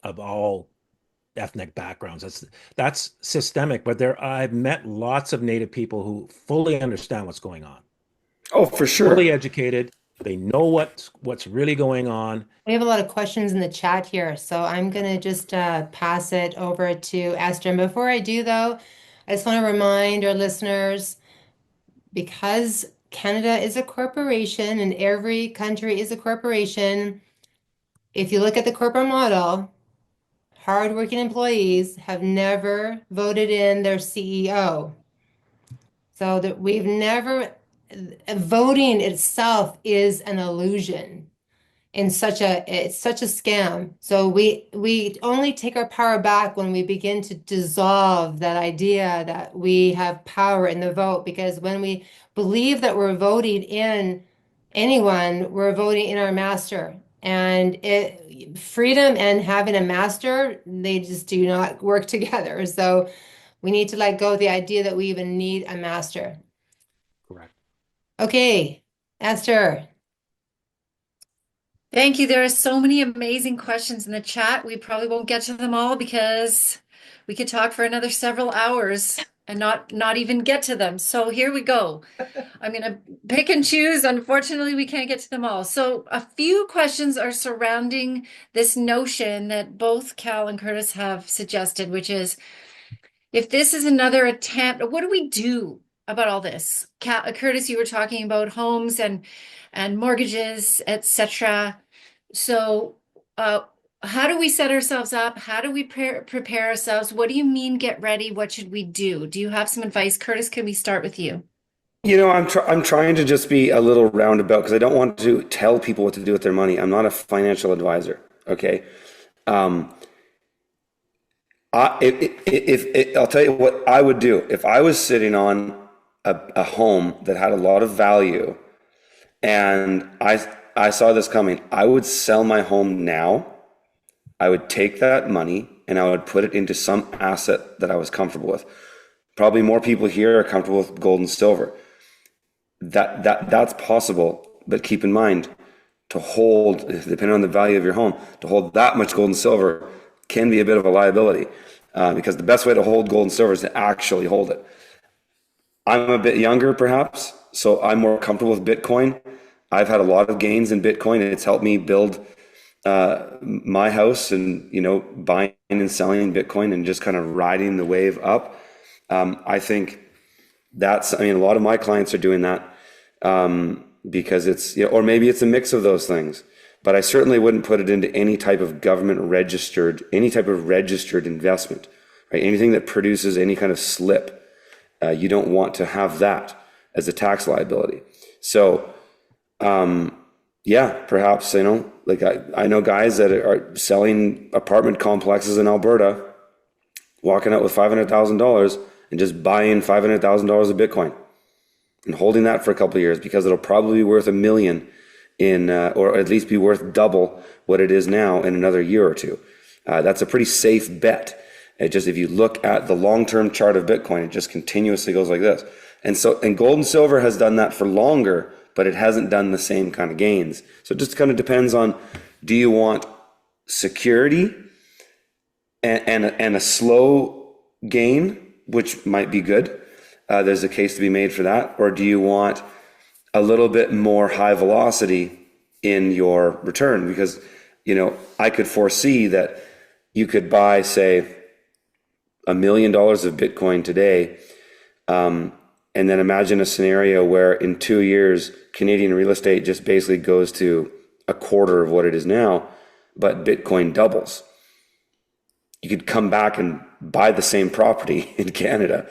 S2: of all ethnic backgrounds. That's systemic. But I've met lots of Native people who fully understand what's going on,
S3: Oh, for
S2: fully
S3: sure.
S2: educated. They know what's really going on.
S1: We have a lot of questions in the chat here, so I'm going to just pass it over to Esther. And before I do, though, I just want to remind our listeners, because Canada is a corporation and every country is a corporation, if you look at the corporate model, hardworking employees have never voted in their CEO. So that we've never, voting itself is an illusion. It's such a scam. So we only take our power back when we begin to dissolve that idea that we have power in the vote, because when we believe that we're voting in anyone, we're voting in our master. And freedom and having a master, they just do not work together. So we need to let go of the idea that we even need a master.
S2: Correct.
S1: Okay, Esther.
S4: Thank you. There are so many amazing questions in the chat. We probably won't get to them all because we could talk for another several hours and not even get to them. So here we go. I'm going to pick and choose. Unfortunately, we can't get to them all. So a few questions are surrounding this notion that both Cal and Curtis have suggested, which is, if this is another attempt, what do we do about all this? Curtis, you were talking about homes and mortgages, etc. So, how do we set ourselves up? How do we prepare ourselves? What do you mean get ready? What should we do? Do you have some advice? Curtis, can we start with you?
S3: I'm trying to just be a little roundabout because I don't want to tell people what to do with their money. I'm not a financial advisor. Okay. I'll tell you what I would do if I was sitting on a home that had a lot of value and I saw this coming. I would sell my home now. I would take that money and I would put it into some asset that I was comfortable with. Probably more people here are comfortable with gold and silver. That's possible, but keep in mind to hold, depending on the value of your home, to hold that much gold and silver can be a bit of a liability because the best way to hold gold and silver is to actually hold it. I'm a bit younger, perhaps, so I'm more comfortable with Bitcoin. I've had a lot of gains in Bitcoin, and it's helped me build my house and, buying and selling Bitcoin and just kind of riding the wave up. I think I mean, a lot of my clients are doing that because it's, or maybe it's a mix of those things. But I certainly wouldn't put it into any type of any type of registered investment, right? Anything that produces any kind of slip, you don't want to have that as a tax liability. So, yeah, perhaps, like I know guys that are selling apartment complexes in Alberta, walking out with $500,000 and just buying $500,000 of Bitcoin and holding that for a couple of years because it'll probably be worth $1 million or at least be worth double what it is now in another year or two. That's a pretty safe bet. If you look at the long-term chart of Bitcoin, it just continuously goes like this. And gold and silver has done that for longer, but it hasn't done the same kind of gains. So it just kind of depends on, do you want security and a slow gain, which might be good. There's a case to be made for that. Or do you want a little bit more high velocity in your return? Because, I could foresee that you could buy, say, $1 million of Bitcoin today, and then imagine a scenario where in 2 years, Canadian real estate just basically goes to a quarter of what it is now, but Bitcoin doubles. You could come back and buy the same property in Canada.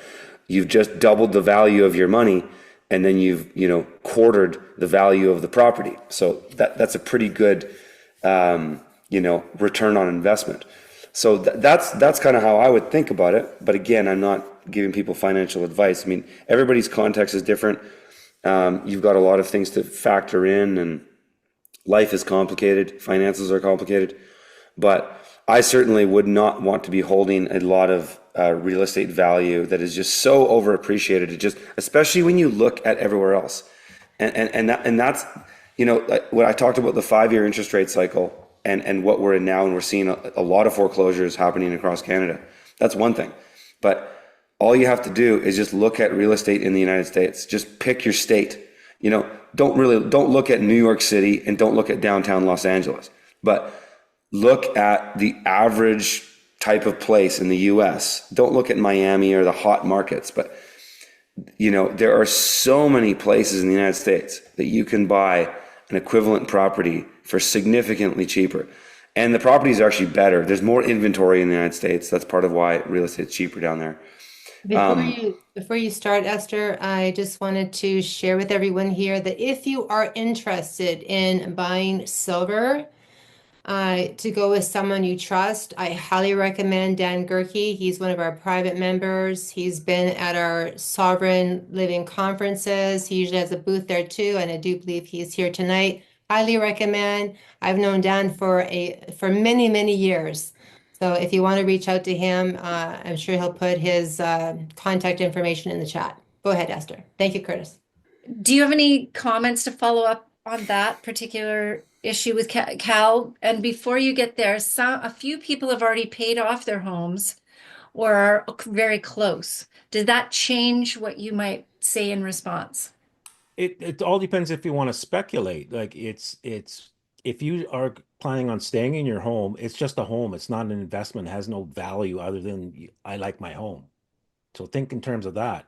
S3: You've just doubled the value of your money, and then you've quartered the value of the property. So that's a pretty good return on investment. So that's kind of how I would think about it. But again, I'm not giving people financial advice. I mean, everybody's context is different. You've got a lot of things to factor in, and life is complicated. Finances are complicated. But I certainly would not want to be holding a lot of real estate value that is just so overappreciated. Especially when you look at everywhere else, and that's when I talked about the 5-year interest rate cycle and what we're in now, and we're seeing a lot of foreclosures happening across Canada. That's one thing, but all you have to do is just look at real estate in the United States. Just pick your state. Don't look at New York City and don't look at downtown Los Angeles, but look at the average type of place in the US. Don't look at Miami or the hot markets, but there are so many places in the United States that you can buy an equivalent property for significantly cheaper. And the properties are actually better. There's more inventory in the United States. That's part of why real estate is cheaper down there.
S1: Before you start, Esther, I just wanted to share with everyone here that if you are interested in buying silver, to go with someone you trust, I highly recommend Dan Gerke. He's one of our private members. He's been at our Sovereign Living conferences. He usually has a booth there too, and I do believe he's here tonight. Highly recommend. I've known Dan for many, many years. So if you want to reach out to him, I'm sure he'll put his contact information in the chat. Go ahead, Esther. Thank you, Curtis.
S4: Do you have any comments to follow up on that particular issue with Cal? And before you get there, a few people have already paid off their homes or are very close. Did that change what you might say in response?
S2: It all depends if you want to speculate. Like if you are planning on staying in your home, it's just a home. It's not an investment. It has no value other than I like my home. So think in terms of that.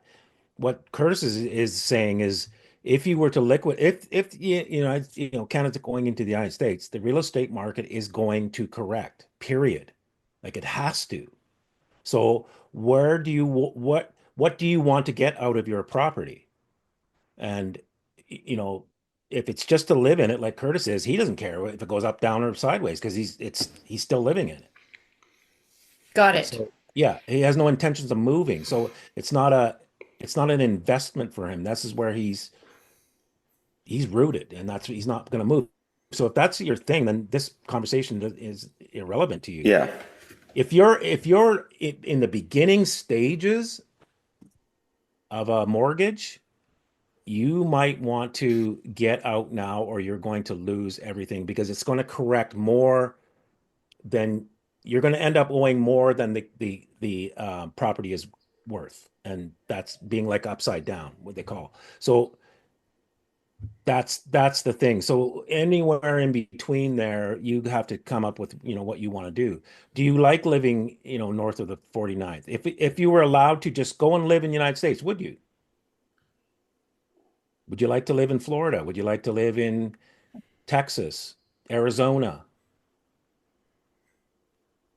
S2: What Curtis is saying is if you were to if Canada going into the United States, the real estate market is going to correct, period. Like it has to. So what do you want to get out of your property? And if it's just to live in it, like Curtis is, he doesn't care if it goes up, down, or sideways because he's still living in it.
S4: Got it.
S2: So yeah, he has no intentions of moving. So it's not an investment for him. This is where he's rooted, and he's not going to move. So if that's your thing, then this conversation is irrelevant to you.
S3: Yeah.
S2: If you're in the beginning stages of a mortgage, you might want to get out now, or you're going to lose everything because it's going to correct more than you're going to end up owing more than the property is worth, and that's being like upside down, what they call. So that's the thing. So anywhere in between there, you have to come up with what you want to do. Do you like living north of the 49th? If you were allowed to just go and live in the United States, would you? Would you like to live in Florida? Would you like to live in Texas, Arizona?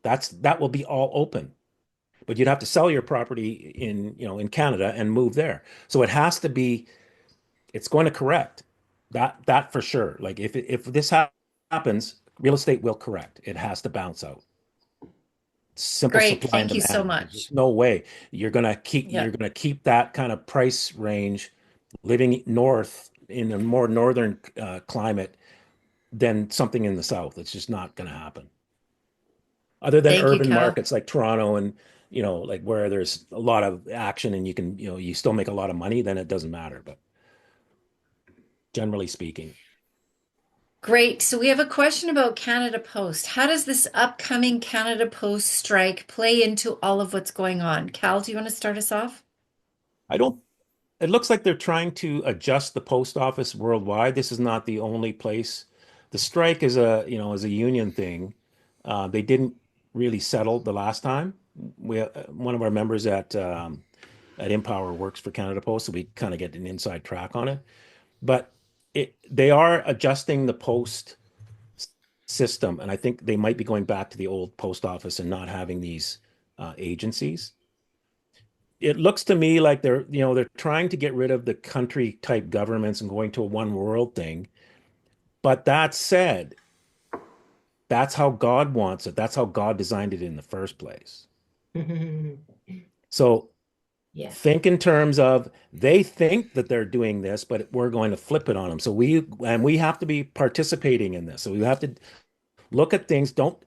S2: That will be all open. But you'd have to sell your property in Canada and move there. So it has to be, it's going to correct. That for sure. Like if this happens, real estate will correct. It has to bounce out. Simple
S4: Great.
S2: supply and
S4: Thank you so
S2: demand. There's
S4: much.
S2: just no way you're
S4: Yeah.
S2: gonna keep that kind of price range living north in a more northern climate than something in the south. It's just not going to happen. Other than
S4: Thank you,
S2: urban
S4: Kyle.
S2: markets like Toronto and like where there's a lot of action and you still make a lot of money, then it doesn't matter. But generally speaking,
S4: Great. So we have a question about Canada Post. How does this upcoming Canada Post strike play into all of what's going on? Cal, do you want to start us off?
S2: I don't it looks like they're trying to adjust the post office worldwide. This is not the only place. The strike is a union thing. They didn't really settle the last time. One of our members at Empower works for Canada Post, so we kind of get an inside track on it. But they are adjusting the post system, and I think they might be going back to the old post office and not having these agencies. It looks to me like they're trying to get rid of the country type governments and going to a one world thing. But that said, that's how God wants it. That's how God designed it in the first place. So
S1: Yeah.
S2: think in terms of they think that they're doing this, but we're going to flip it on them. So we have to be participating in this. So we have to look at things. Don't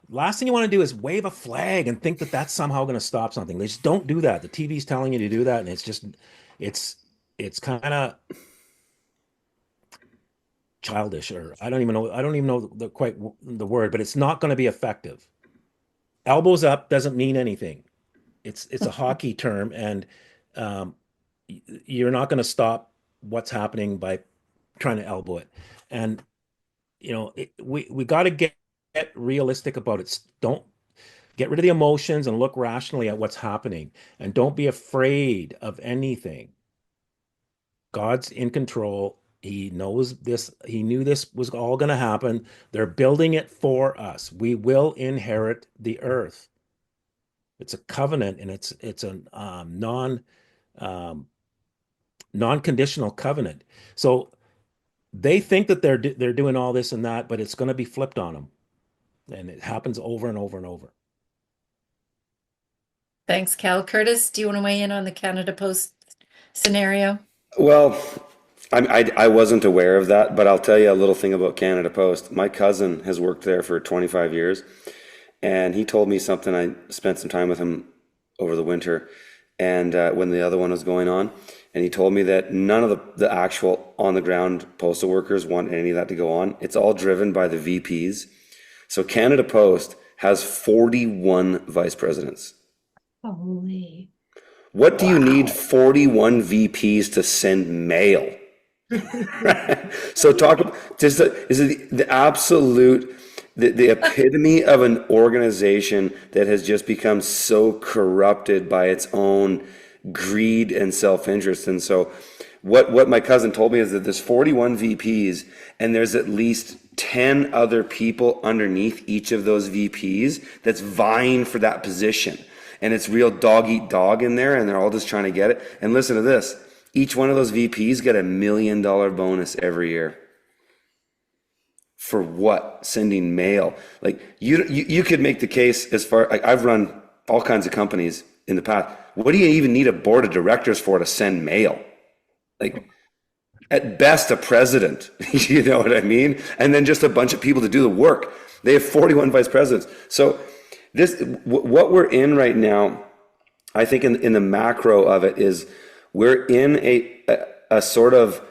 S2: Last thing you want to do is wave a flag and think that that's somehow going to stop something. They just don't do that. The TV's telling you to do that, and it's it's kind of childish, or I don't even know the word, but it's not going to be effective. Elbows up doesn't mean anything. It's a hockey term, and um, you're not going to stop what's happening by trying to elbow it. And we got to get realistic about it. Don't get rid of the emotions and look rationally at what's happening, and don't be afraid of anything. God's in control. He knows this. He knew this was all going to happen. They're building it for us. We will inherit the earth. It's a covenant, and it's a um, non-conditional covenant. So they think that they're doing all this and that, but it's going to be flipped on them, and it happens over and over and over.
S4: Thanks, Cal. Curtis, do you want to weigh in on the Canada Post scenario?
S3: Well, I wasn't aware of that, but I'll tell you a little thing about Canada Post. My cousin has worked there for 25 years, and he told me something. I spent some time with him over the winter, and when the other one was going on, and he told me that none of the actual on the ground postal workers want any of that to go on. It's all driven by the VPs. So Canada Post has 41 vice presidents.
S1: Holy.
S3: What do you need
S1: Wow.
S3: 41 VPs to send mail? So talk about is it the absolute the epitome of an organization that has just become so corrupted by its own greed and self-interest. And so what my cousin told me is that there's 41 VPs and there's at least 10 other people underneath each of those VPs that's vying for that position. And it's real dog eat dog in there, and they're all just trying to get it. And listen to this. Each one of those VPs get $1 million bonus every year. For what? Sending mail. Like you could make the case as far like I've run all kinds of companies in the past. What do you even need a board of directors for to send mail? Like at best a president, you know what I mean? And then just a bunch of people to do the work. They have 41 vice presidents. So what we're in right now, I think in the macro of it is we're in a sort of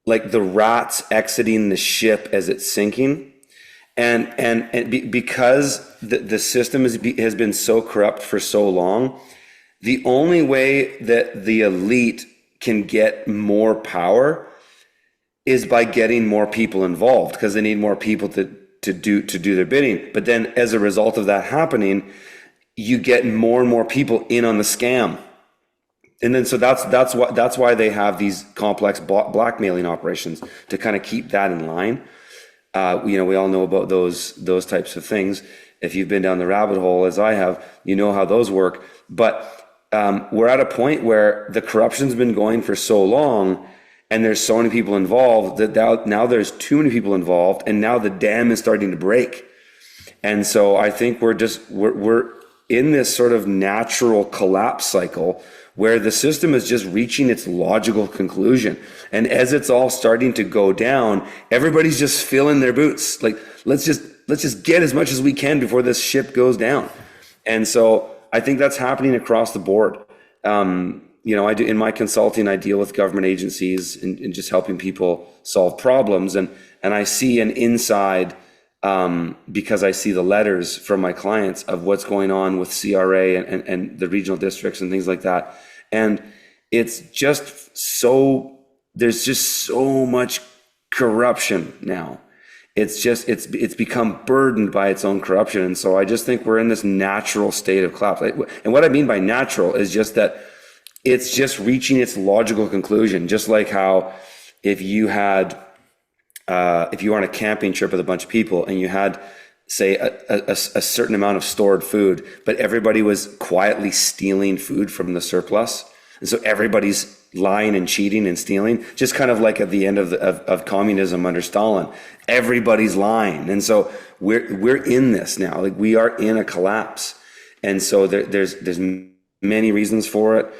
S3: like the rats exiting the ship as it's sinking. Because the system has been so corrupt for so long, the only way that the elite can get more power is by getting more people involved, because they need more people to do their bidding. But then as a result of that happening, you get more and more people in on the scam. And then so that's why they have these complex blackmailing operations to kind of keep that in line. We all know about those types of things. If you've been down the rabbit hole, as I have, you know how those work. But we're at a point where the corruption's been going for so long, and there's so many people involved that now there's too many people involved, and now the dam is starting to break. And so I think we're in this sort of natural collapse cycle where the system is just reaching its logical conclusion. And as it's all starting to go down, everybody's just filling their boots. Like, let's just get as much as we can before this ship goes down. And so I think that's happening across the board. I do in my consulting, I deal with government agencies and just helping people solve problems. And I see an inside, because I see the letters from my clients of what's going on with CRA and the regional districts and things like that. And it's just there's just so much corruption now. It's become burdened by its own corruption. And so I just think we're in this natural state of collapse. And what I mean by natural is just that it's just reaching its logical conclusion. Just like how if you were on a camping trip with a bunch of people and you had, say, a certain amount of stored food, but everybody was quietly stealing food from the surplus. And so everybody's lying and cheating and stealing, just kind of like at the end of communism under Stalin, everybody's lying. And so we're in this now, like we are in a collapse. And so there's many reasons for it.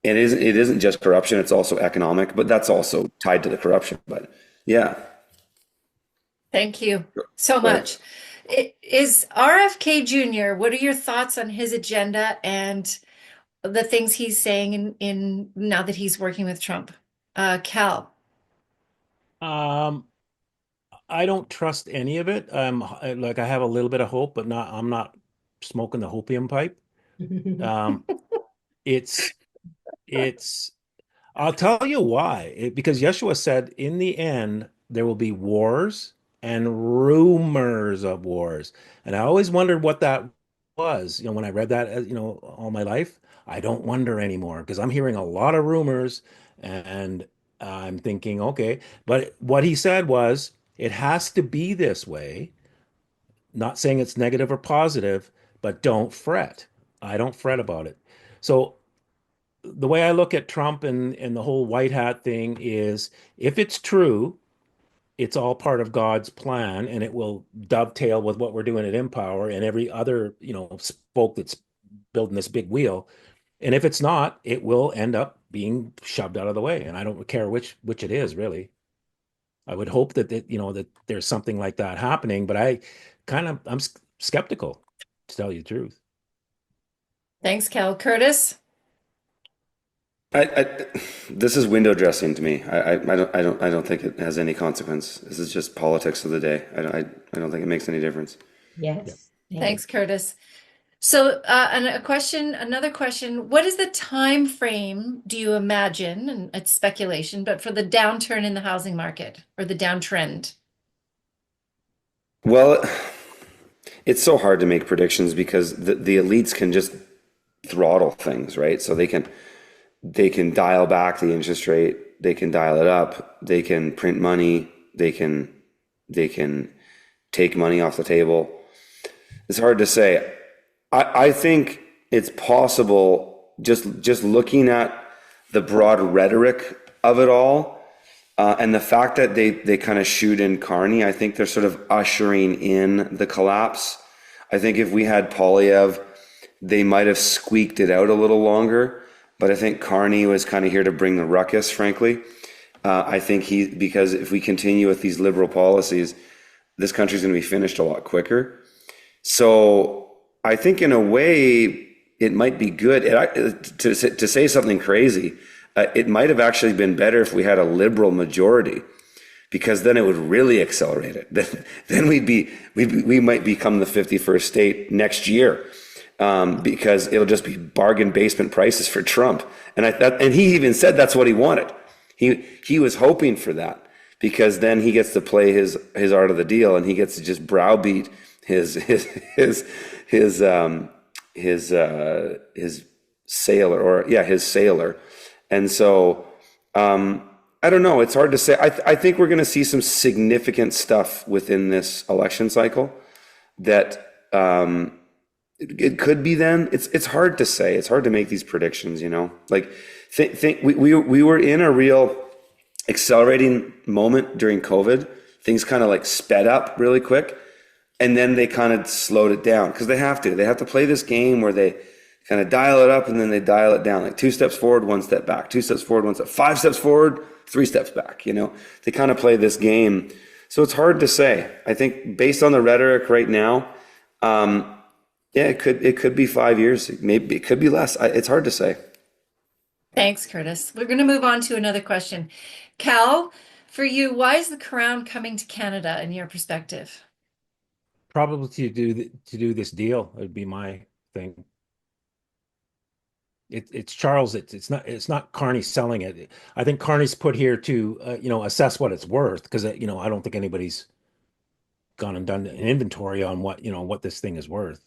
S3: It isn't just corruption, it's also economic, but that's also tied to the corruption. But yeah.
S4: Thank you so much. Is RFK Jr., what are your thoughts on his agenda and the things he's saying in now that he's working with Trump? Cal.
S2: I don't trust any of it. Like I have a little bit of hope, but I'm not smoking the hopium pipe. It's I'll tell you why. Because Yeshua said, in the end, there will be wars and rumors of wars. And I always wondered what that was. When I read that, all my life, I don't wonder anymore because I'm hearing a lot of rumors and I'm thinking, okay. But what he said was, it has to be this way. Not saying it's negative or positive, but don't fret. I don't fret about it. So the way I look at Trump and the whole white hat thing is, if it's true, it's all part of God's plan and it will dovetail with what we're doing at Empower and every other, spoke that's building this big wheel. And if it's not, it will end up being shoved out of the way. And I don't care which it is, really. I would hope that that there's something like that happening, but I'm skeptical, to tell you the truth.
S4: Thanks, Cal. Curtis?
S3: This is window dressing to me. I don't think it has any consequence. This is just politics of the day. I don't think it makes any difference.
S5: Yes.
S4: Thanks, Curtis. So, another question. What is the time frame, do you imagine, and it's speculation, but for the downturn in the housing market or the downtrend?
S3: Well, it's so hard to make predictions because the elites can just throttle things, right? So they can dial back the interest rate, they can dial it up, they can print money, they can take money off the table. It's hard to say. I think it's possible, just looking at the broad rhetoric of it all, and the fact that they kind of shoot in Carney, I think they're sort of ushering in the collapse. I think if we had Polyev, they might have squeaked it out a little longer. But I think Carney was kind of here to bring the ruckus, frankly. I think because if we continue with these liberal policies, this country's going to be finished a lot quicker. So I think in a way, it might be good. To say something crazy, it might have actually been better if we had a liberal majority, because then it would really accelerate it. Then we might become the 51st state next year. Because it'll just be bargain basement prices for Trump. And he even said that's what he wanted. He was hoping for that, because then he gets to play his art of the deal and he gets to just browbeat his sailor, or yeah, his sailor. And so I don't know. It's hard to say. I think we're going to see some significant stuff within this election cycle that it could be then. It's hard to say. It's hard to make these predictions, you know? Like we were in a real accelerating moment during COVID. Things kind of like sped up really quick, and then they kind of slowed it down because they have to. They have to play this game where they kind of dial it up and then they dial it down, like 2 steps forward, 1 step back, 2 steps forward, 1 step, 5 steps forward, 3 steps back. You know, they kind of play this game. So it's hard to say. I think based on the rhetoric right now, yeah, it could be 5 years. Maybe it could be less. It's hard to say.
S4: Thanks, Curtis. We're going to move on to another question. Cal, for you, why is the crown coming to Canada in your perspective?
S2: Probably to do this deal would be my thing. It's Charles. It's not Carney selling it. I think Carney's put here to assess what it's worth because I don't think anybody's gone and done an inventory on what this thing is worth.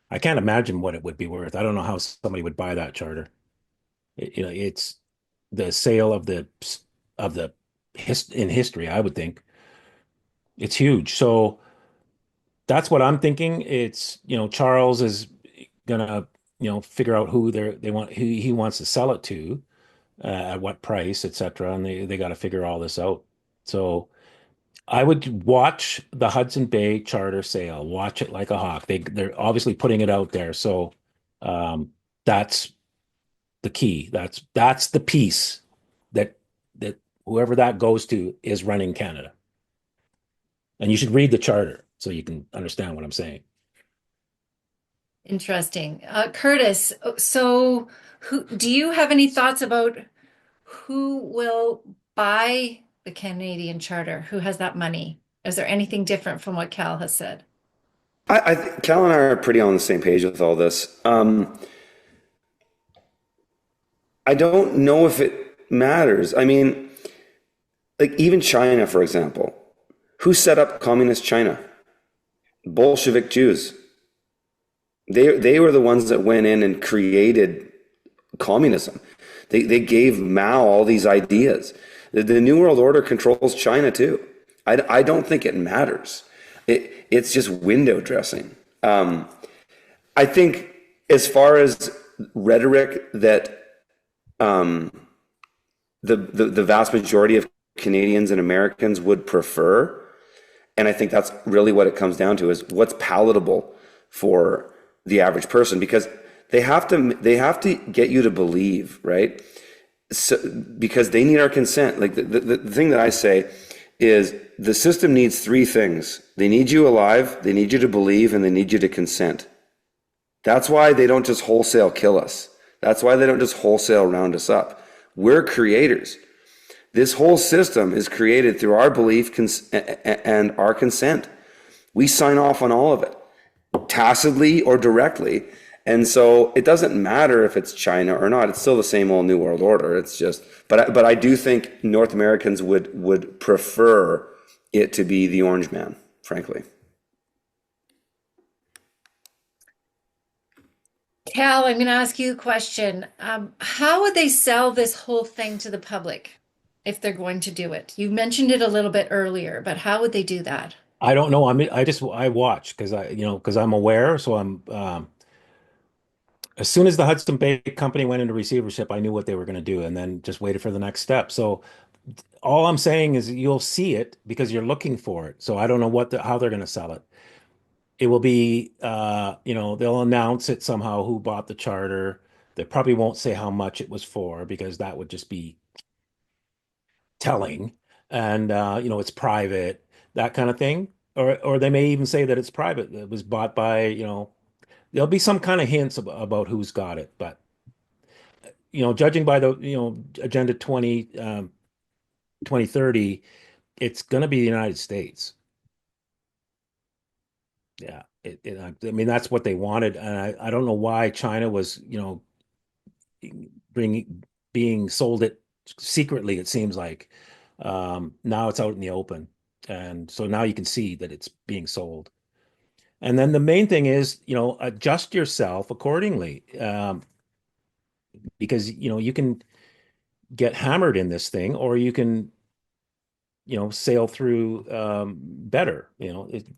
S2: I can't imagine what it would be worth. I don't know how somebody would buy that charter. It's the sale of in history. I would think it's huge. So that's what I'm thinking. It's Charles is gonna figure out who who he wants to sell it to, at what price, etc. And they got to figure all this out. So I would watch the Hudson Bay charter sale. Watch it like a hawk. They're obviously putting it out there. So that's the key. That's the piece that whoever that goes to is running Canada. And you should read the charter so you can understand what I'm saying.
S4: Interesting. Curtis, so do you have any thoughts about who will buy the Canadian charter? Who has that money? Is there anything different from what Cal has said?
S3: I think Cal and I are pretty on the same page with all this. I don't know if it matters. I mean, like even China, for example, who set up communist China? Bolshevik Jews. They were the ones that went in and created communism. They gave Mao all these ideas. The New World Order controls China too. I don't think it matters. It's just window dressing. I think as far as rhetoric that the vast majority of Canadians and Americans would prefer, and I think that's really what it comes down to, is what's palatable for the average person, because they have to get you to believe, right? So, because they need our consent. Like the thing that I say is the system needs 3 things. They need you alive, they need you to believe, and they need you to consent. That's why they don't just wholesale kill us. That's why they don't just wholesale round us up. We're creators. This whole system is created through our belief and our consent. We sign off on all of it, tacitly or directly. And so it doesn't matter if it's China or not. It's still the same old New World Order. It's just, but I do think North Americans would prefer it to be the Orange Man, frankly.
S4: Cal, I'm going to ask you a question. How would they sell this whole thing to the public if they're going to do it? You mentioned it a little bit earlier, but how would they do that?
S2: I don't know. I mean, I watch because I'm aware. So as soon as the Hudson Bay Company went into receivership, I knew what they were going to do, and then just waited for the next step. So all I'm saying is you'll see it because you're looking for it. So I don't know how they're going to sell it. It will be, they'll announce it somehow who bought the charter. They probably won't say how much it was for because that would just be telling. And it's private, that kind of thing. Or they may even say that it's private. It was bought by, there'll be some kind of hints about who's got it. But judging by the Agenda 2030, it's going to be the United States. Yeah, I mean that's what they wanted, and I don't know why China was being sold it secretly. It seems like now it's out in the open, and so now you can see that it's being sold. And then the main thing is adjust yourself accordingly. because you can get hammered in this thing, or you can sail through better,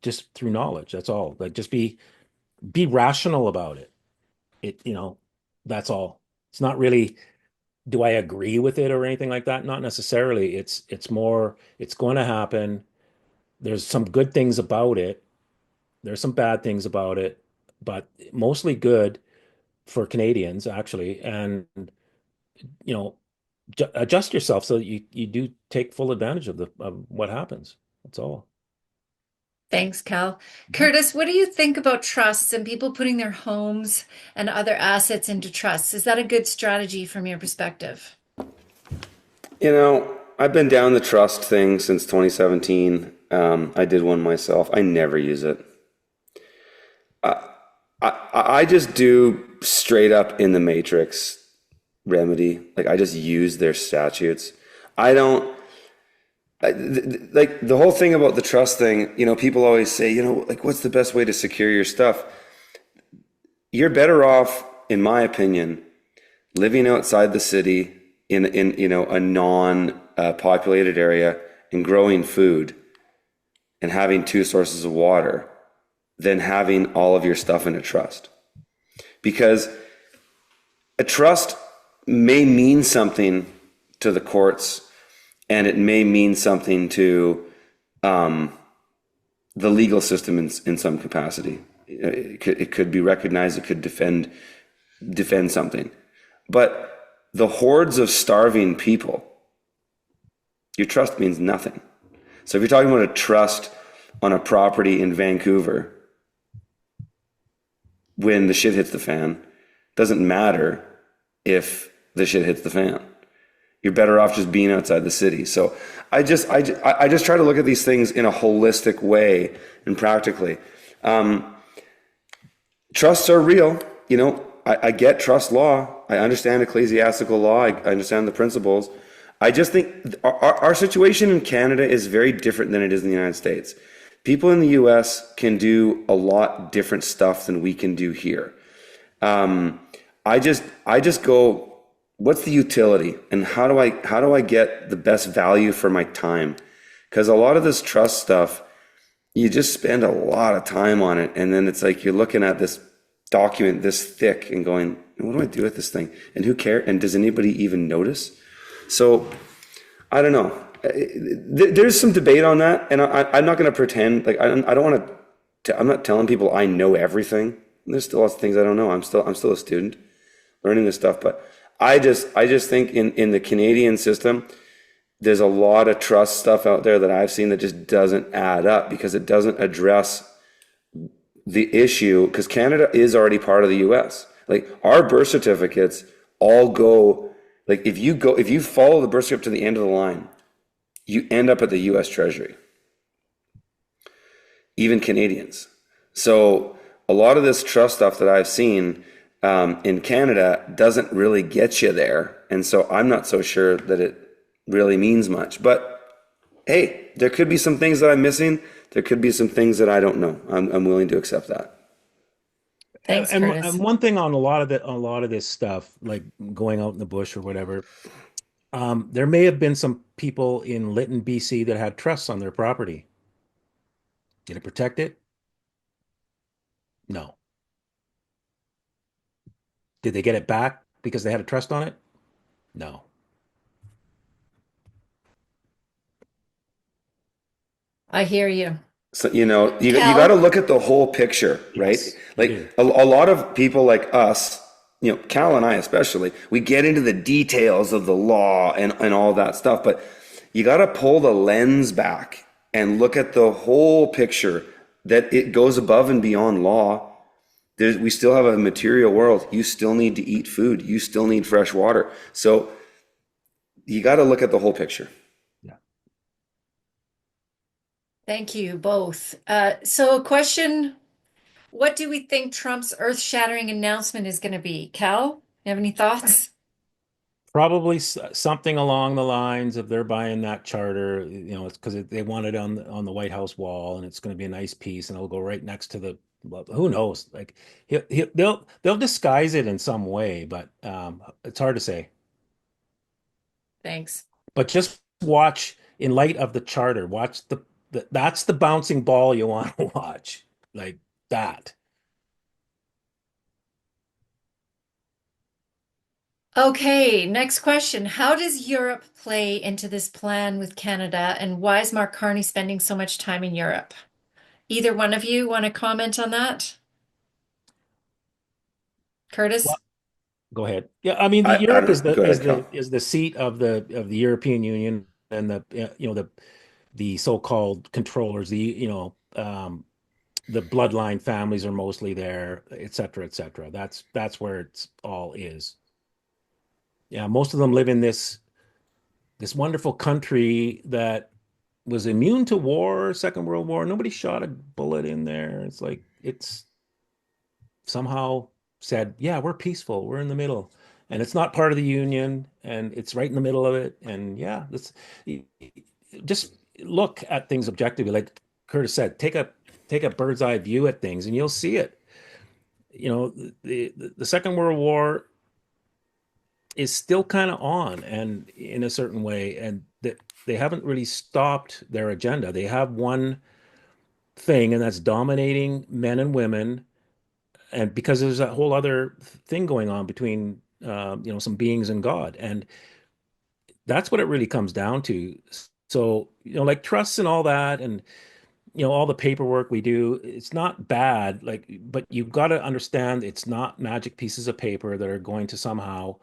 S2: just through knowledge. That's all. Like, just be rational about it. That's all. It's not really, do I agree with it or anything like that? Not necessarily. It's more, it's going to happen. There's some good things about it. There's some bad things about it, but mostly good for Canadians, actually. And you know, adjust yourself so that you do take full advantage of what happens. That's all.
S4: Thanks, Cal.
S2: Mhm.
S4: Curtis, what do you think about trusts and people putting their homes and other assets into trusts? Is that a good strategy from your perspective?
S3: I've been down the trust thing since 2017. I did one myself. I never use it. I just do straight up in the matrix remedy. Like, I just use their statutes. I don't like the whole thing about the trust thing. People always say, like, what's the best way to secure your stuff? You're better off, in my opinion, living outside the city in a non populated area and growing food and having two sources of water than having all of your stuff in a trust. Because a trust may mean something to the courts, and it may mean something to the legal system in some capacity. It could be recognized. It could defend something. But the hordes of starving people, your trust means nothing. So if you're talking about a trust on a property in Vancouver, when the shit hits the fan, doesn't matter if the shit hits the fan. You're better off just being outside the city. So I just try to look at these things in a holistic way and practically. Trusts are real. I get trust law. I understand ecclesiastical law. I understand the principles. I just think our situation in Canada is very different than it is in the United States. People in the US can do a lot different stuff than we can do here. I just go, what's the utility, and how do I get the best value for my time? Because a lot of this trust stuff, you just spend a lot of time on it, and then it's like you're looking at this document this thick and going, what do I do with this thing? And who cares? And does anybody even notice? So I don't know. There's some debate on that, and I'm not going to pretend like I don't want to. I'm not telling people I know everything. There's still lots of things I don't know. I'm still a student learning this stuff, but I just think in the Canadian system, there's a lot of trust stuff out there that I've seen that just doesn't add up because it doesn't address the issue, because Canada is already part of the US. Like, our birth certificates all go, like, if you follow the birth certificate to the end of the line, you end up at the US Treasury. Even Canadians. So a lot of this trust stuff that I've seen in Canada doesn't really get you there. And so I'm not so sure that it really means much. But hey, there could be some things that I'm missing. There could be some things that I don't know. I'm willing to accept that.
S4: Thanks,
S2: And
S4: Curtis.
S2: one thing on a lot of this stuff, like going out in the bush or whatever, there may have been some people in Lytton, BC that had trusts on their property. Did it protect it? No. Did they get it back because they had a trust on it? No.
S4: I hear you.
S3: So, you got to
S4: Cal?
S3: look at the whole picture, right?
S2: Yes, you
S3: Like,
S2: do.
S3: a lot of people like us, Cal and I especially, we get into the details of the law and all that stuff, but you got to pull the lens back and look at the whole picture, that it goes above and beyond law. We still have a material world. You still need to eat food. You still need fresh water. So you got to look at the whole picture.
S2: Yeah.
S4: Thank you both. So a question, what do we think Trump's earth-shattering announcement is going to be? Cal, you have any thoughts?
S2: Probably something along the lines of they're buying that charter, it's because they want it on the White House wall, and it's going to be a nice piece, and it'll go right next to the Well, who knows? Like they'll disguise it in some way, but it's hard to say.
S4: Thanks.
S2: But just watch in light of the charter. Watch that's the bouncing ball you want to watch, like that.
S4: Okay, next question. How does Europe play into this plan with Canada, and why is Mark Carney spending so much time in Europe? Either one of you want to comment on that?
S2: Well,
S4: Curtis?
S2: go ahead. Yeah, I mean,
S3: I
S2: Europe is
S3: don't,
S2: the
S3: go ahead, Cal.
S2: seat of the European Union and the so-called controllers. The bloodline families are mostly there, et cetera, et cetera. That's where it's all is. Yeah, most of them live in this wonderful country that was immune to war, Second World War. Nobody shot a bullet in there. It's like it's somehow said, yeah, we're peaceful. We're in the middle. And it's not part of the union, and it's right in the middle of it. And yeah, just look at things objectively. Like Curtis said, take a bird's eye view at things, and you'll see it. The Second World War is still kind of on, and in a certain way, and that they haven't really stopped their agenda. They have one thing, and that's dominating men and women. And because there's a whole other thing going on between some beings and God, and that's what it really comes down to. So like trusts and all that, and all the paperwork we do, it's not bad. Like, but you've got to understand it's not magic pieces of paper that are going to somehow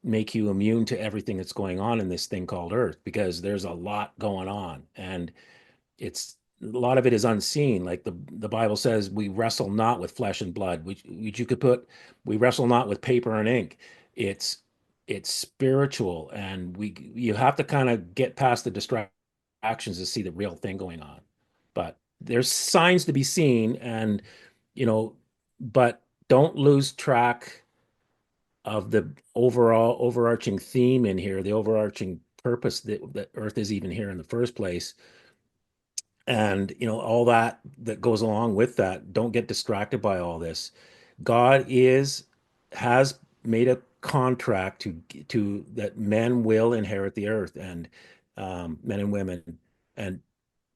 S2: make you immune to everything that's going on in this thing called Earth, because there's a lot going on, and it's a lot of it is unseen. Like the Bible says, we wrestle not with flesh and blood, which you could put, we wrestle not with paper and ink. It's it's spiritual, and you have to kind of get past the distractions to see the real thing going on. But there's signs to be seen, and you know, but don't lose track of the overall overarching theme in here, the overarching purpose that Earth is even here in the first place, and all that goes along with that. Don't get distracted by all this. God has made a contract to that men will inherit the earth, and men and women, and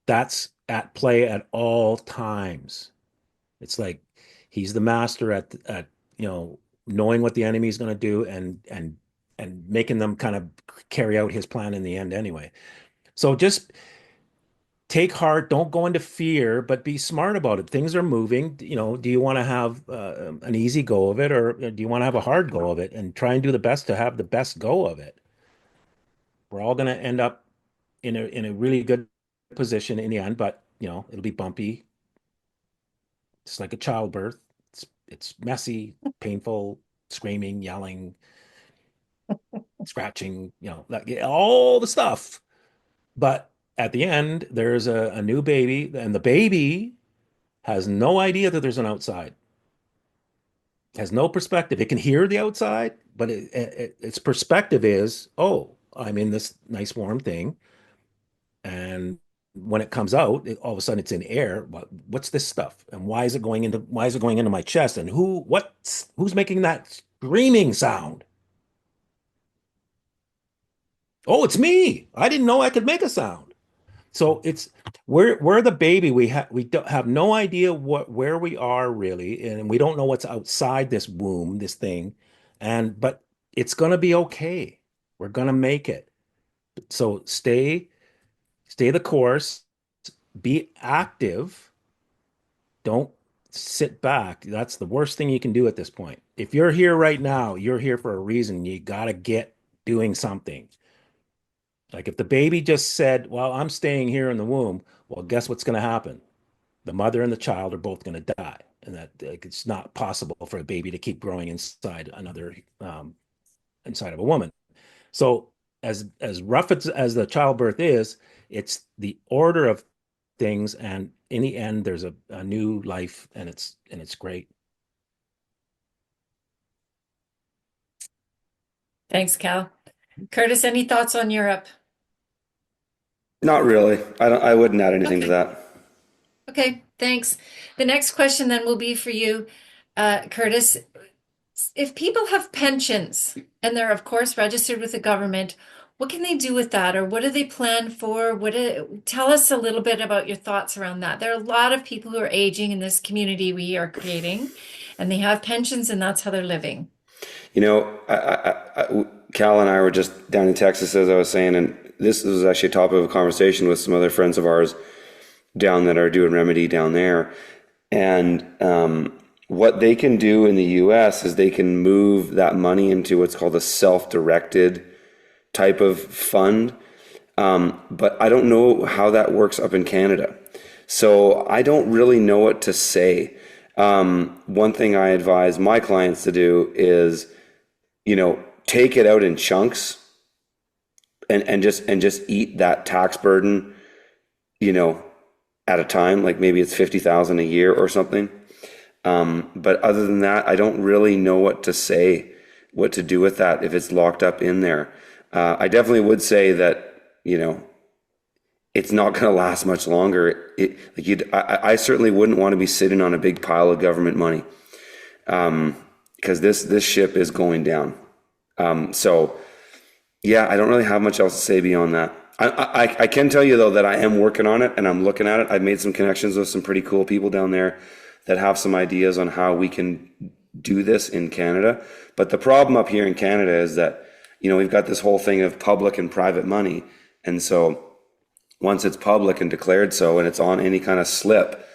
S2: that's at play at all times. It's like he's the master at knowing what the enemy is going to do, and making them kind of carry out his plan in the end anyway. So just take heart, don't go into fear, but be smart about it. Things are moving. Do you want to have an easy go of it, or do you want to have a hard go of it, and try and do the best to have the best go of it? We're all going to end up in a really good position in the end, but it'll be bumpy. It's like a childbirth. It's messy, painful, screaming, yelling, scratching, like all the stuff. But at the end, there's a new baby, and the baby has no idea that there's an outside, has no perspective. It can hear the outside, but its perspective is, oh, I'm in this nice warm thing. And when it comes out, all of a sudden it's in air. What's this stuff? And why is it going into my chest? And who's making that screaming sound? Oh, it's me. I didn't know I could make a sound. So we're the baby. We don't have no idea where we are really, and we don't know what's outside this womb, this thing. But it's gonna be okay. We're gonna make it. So stay the course, be active, don't sit back. That's the worst thing you can do at this point. If you're here right now, you're here for a reason. You gotta get doing something. Like if the baby just said, well, I'm staying here in the womb, well, guess what's going to happen? The mother and the child are both going to die. And that like, it's not possible for a baby to keep growing inside of a woman. So as rough as the childbirth is, it's the order of things. And in the end, there's a new life, and it's great.
S4: Thanks, Cal. Curtis, any thoughts on Europe?
S3: Not really. I wouldn't add anything to
S4: Okay.
S3: that.
S4: Okay, thanks. The next question then will be for you, Curtis. If people have pensions and they're, of course, registered with the government, what can they do with that, or what do they plan for? Tell us a little bit about your thoughts around that. There are a lot of people who are aging in this community we are creating, and they have pensions, and that's how they're living.
S3: You know, Cal and I were just down in Texas, as I was saying, and this was actually a topic of conversation with some other friends of ours down that are doing remedy down there. And what they can do in the US is they can move that money into what's called a self-directed type of fund. But I don't know how that works up in Canada. So I don't really know what to say. One thing I advise my clients to do is, take it out in chunks and just eat that tax burden, at a time. Like maybe it's 50,000 a year or something. But other than that, I don't really know what to say, what to do with that if it's locked up in there. I definitely would say that, it's not going to last much longer. I certainly wouldn't want to be sitting on a big pile of government money, because this ship is going down. So yeah, I don't really have much else to say beyond that. I can tell you though that I am working on it and I'm looking at it. I've made some connections with some pretty cool people down there that have some ideas on how we can do this in Canada. But the problem up here in Canada is that, we've got this whole thing of public and private money. And so once it's public and declared so, and it's on any kind of slip,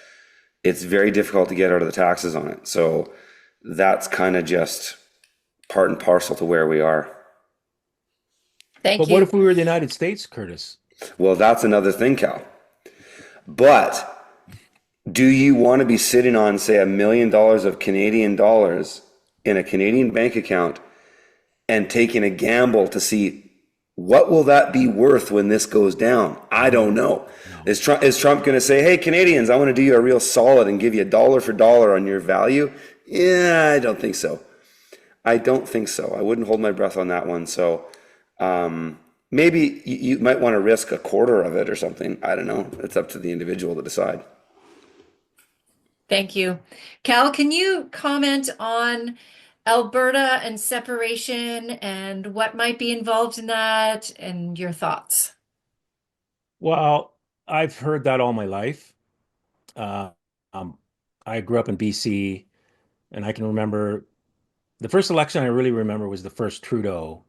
S3: it's very difficult to get out of the taxes on it. So that's kind of just part and parcel to where we are.
S4: Thank
S2: But what
S4: you.
S2: if we were the United States, Curtis?
S3: Well, that's another thing, Cal. But do you want to be sitting on, say, $1 million of Canadian dollars in a Canadian bank account and taking a gamble to see what will that be worth when this goes down? I don't know.
S2: No.
S3: Is Trump going to say, hey, Canadians, I want to do you a real solid and give you dollar for dollar on your value? Yeah, I don't think so. I don't think so. I wouldn't hold my breath on that one. So maybe you might want to risk a quarter of it or something. I don't know. It's up to the individual to decide.
S4: Thank you. Cal, can you comment on Alberta and separation and what might be involved in that and your thoughts?
S2: Well, I've heard that all my life. Uh, um, I grew up in BC, and I can remember the first election I really remember was the first Trudeau.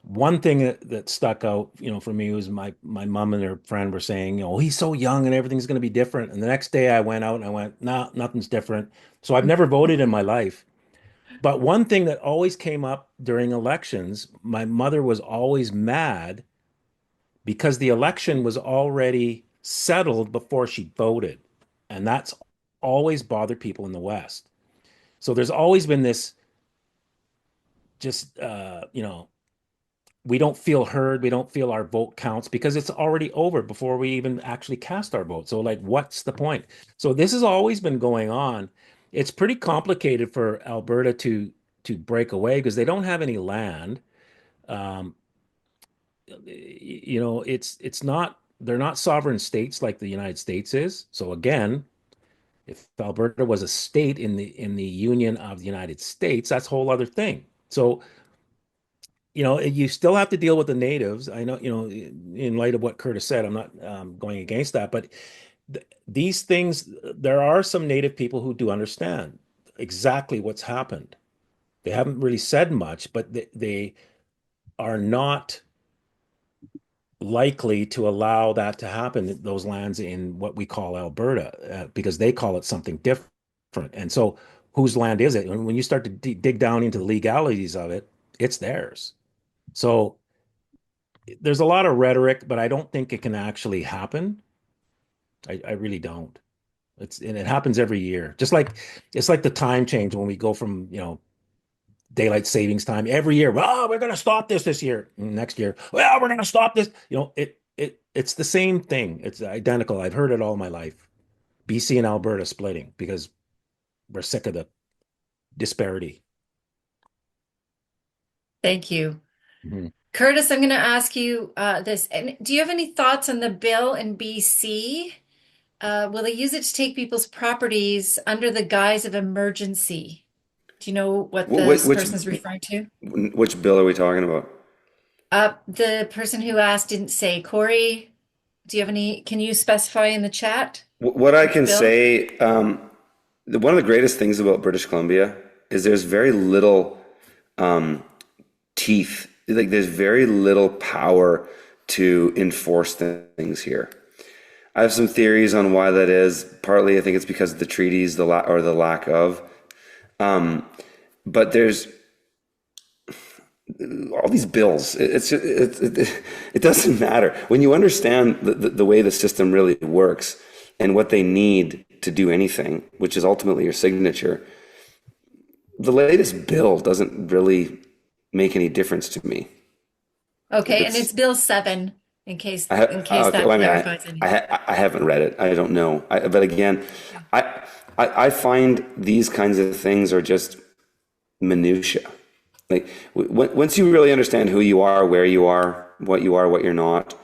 S2: One thing that stuck out, for me was my mom and her friend were saying, he's so young and everything's going to be different. And the next day I went out and I went, no, nothing's different. So I've never voted in my life. But one thing that always came up during elections, my mother was always mad because the election was already settled before she voted. And that's always bothered people in the West. So there's always been this just, we don't feel heard. We don't feel our vote counts because it's already over before we even actually cast our vote. So, like, what's the point? So this has always been going on. It's pretty complicated for Alberta to break away because they don't have any land. Um, it's not they're not sovereign states like the United States is. So again, if Alberta was a state in the Union of the United States, that's a whole other thing. So you still have to deal with the natives. I know, in light of what Curtis said, I'm not going against that, but these things, there are some native people who do understand exactly what's happened. They haven't really said much, but they are not likely to allow that to happen, those lands in what we call Alberta, because they call it something different. And so whose land is it? And when you start to dig down into the legalities of it, it's theirs. So there's a lot of rhetoric, but I don't think it can actually happen. I really don't. And it happens every year. Just like it's like the time change when we go from, daylight savings time every year. Well, we're going to stop this year. Next year, well, we're going to stop this. It's the same thing. It's identical. I've heard it all my life. BC and Alberta splitting because we're sick of the disparity.
S4: Thank you.
S2: Mhm.
S4: Curtis, I'm going to ask you this. And do you have any thoughts on the bill in BC Will they use it to take people's properties under the guise of emergency? Do you know what
S3: Wh-
S4: this
S3: Which
S4: person is referring to?
S3: which bill are we talking about?
S4: The person who asked didn't say. Corey, do you have any, can you specify in the chat
S3: What I
S4: which
S3: can
S4: bill?
S3: say, one of the greatest things about British Columbia is there's very little teeth. Like there's very little power to enforce things here. I have some theories on why that is. Partly, I think it's because of the treaties, or the lack of. But there's all these bills. It doesn't matter when you understand the way the system really works and what they need to do anything, which is ultimately your signature. The latest bill doesn't really make any difference to me. Like
S4: Okay, and
S3: it's
S4: it's Bill 7 in case
S3: okay.
S4: that
S3: Well, I mean,
S4: clarifies anything.
S3: I haven't read it. I don't know. But again, I find these kinds of things are just minutia. Like once you really understand who you are, where you are, what you're not,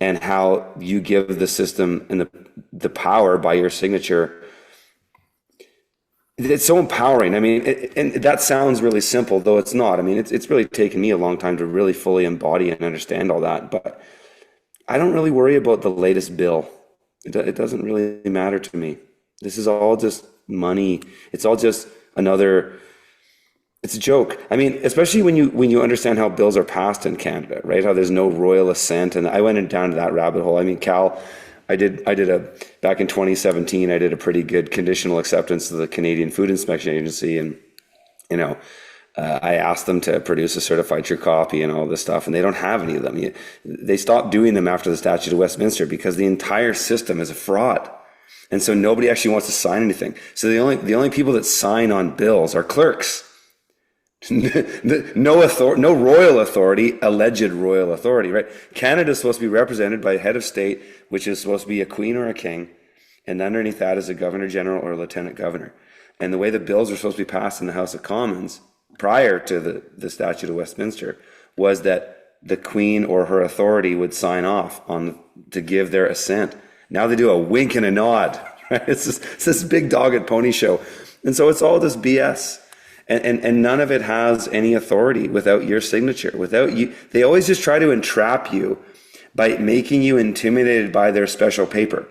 S3: and how you give the system and the power by your signature, it's so empowering. I mean, and that sounds really simple, though it's not. I mean, it's really taken me a long time to really fully embody and understand all that. But I don't really worry about the latest bill. It doesn't really matter to me. This is all just money. It's all just another. It's a joke. I mean, especially when you understand how bills are passed in Canada, right? How there's no royal assent, and I went down to that rabbit hole. I mean, Cal, I did a back in 2017. I did a pretty good conditional acceptance to the Canadian Food Inspection Agency, and you know, I asked them to produce a certified true copy and all this stuff, and they don't have any of them. They stopped doing them after the Statute of Westminster because the entire system is a fraud, and so nobody actually wants to sign anything. So the only people that sign on bills are clerks. No royal authority, alleged royal authority, right? Canada is supposed to be represented by a head of state, which is supposed to be a queen or a king, and underneath that is a governor general or a lieutenant governor. And the way the bills are supposed to be passed in the House of Commons prior to the Statute of Westminster was that the queen or her authority would sign off on to give their assent. Now they do a wink and a nod, right? It's this big dog and pony show. And so it's all this BS. And none of it has any authority without your signature. Without you, they always just try to entrap you by making you intimidated by their special paper.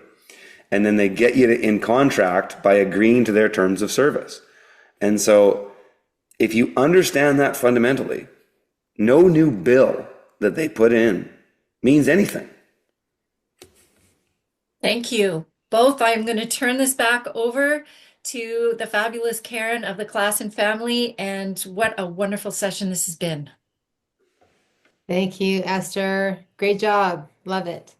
S3: And then they get you in contract by agreeing to their terms of service. And so if you understand that fundamentally, no new bill that they put in means anything.
S4: Thank you. Both, I'm going to turn this back over to the fabulous Karen of the class and family, and what a wonderful session this has been.
S1: Thank you, Esther. Great job. Love it.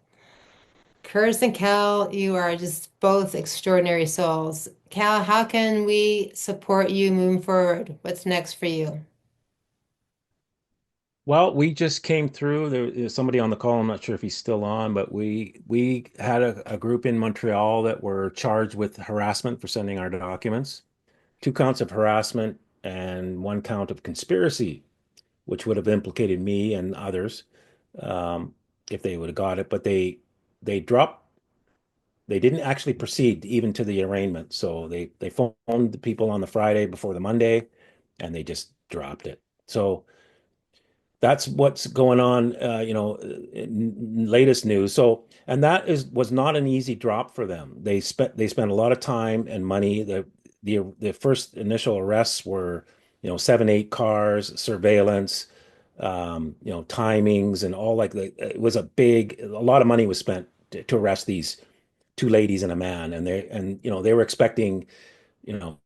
S1: Curtis and Cal, you are just both extraordinary souls. Cal, how can we support you moving forward? What's next for you?
S2: Well, we just came through. There's somebody on the call. I'm not sure if he's still on, but we had a group in Montreal that were charged with harassment for sending our documents. 2 counts of harassment and 1 count of conspiracy, which would have implicated me and others if they would have got it. But they dropped. They didn't actually proceed even to the arraignment. So they phoned the people on the Friday before the Monday, and they just dropped it. So that's what's going on, latest news. So, and that was not an easy drop for them. They spent a lot of time and money. The first initial arrests were, 7, 8 cars, surveillance, timings, and all it was a lot of money was spent to arrest these 2 ladies and a man, and they were expecting, you know,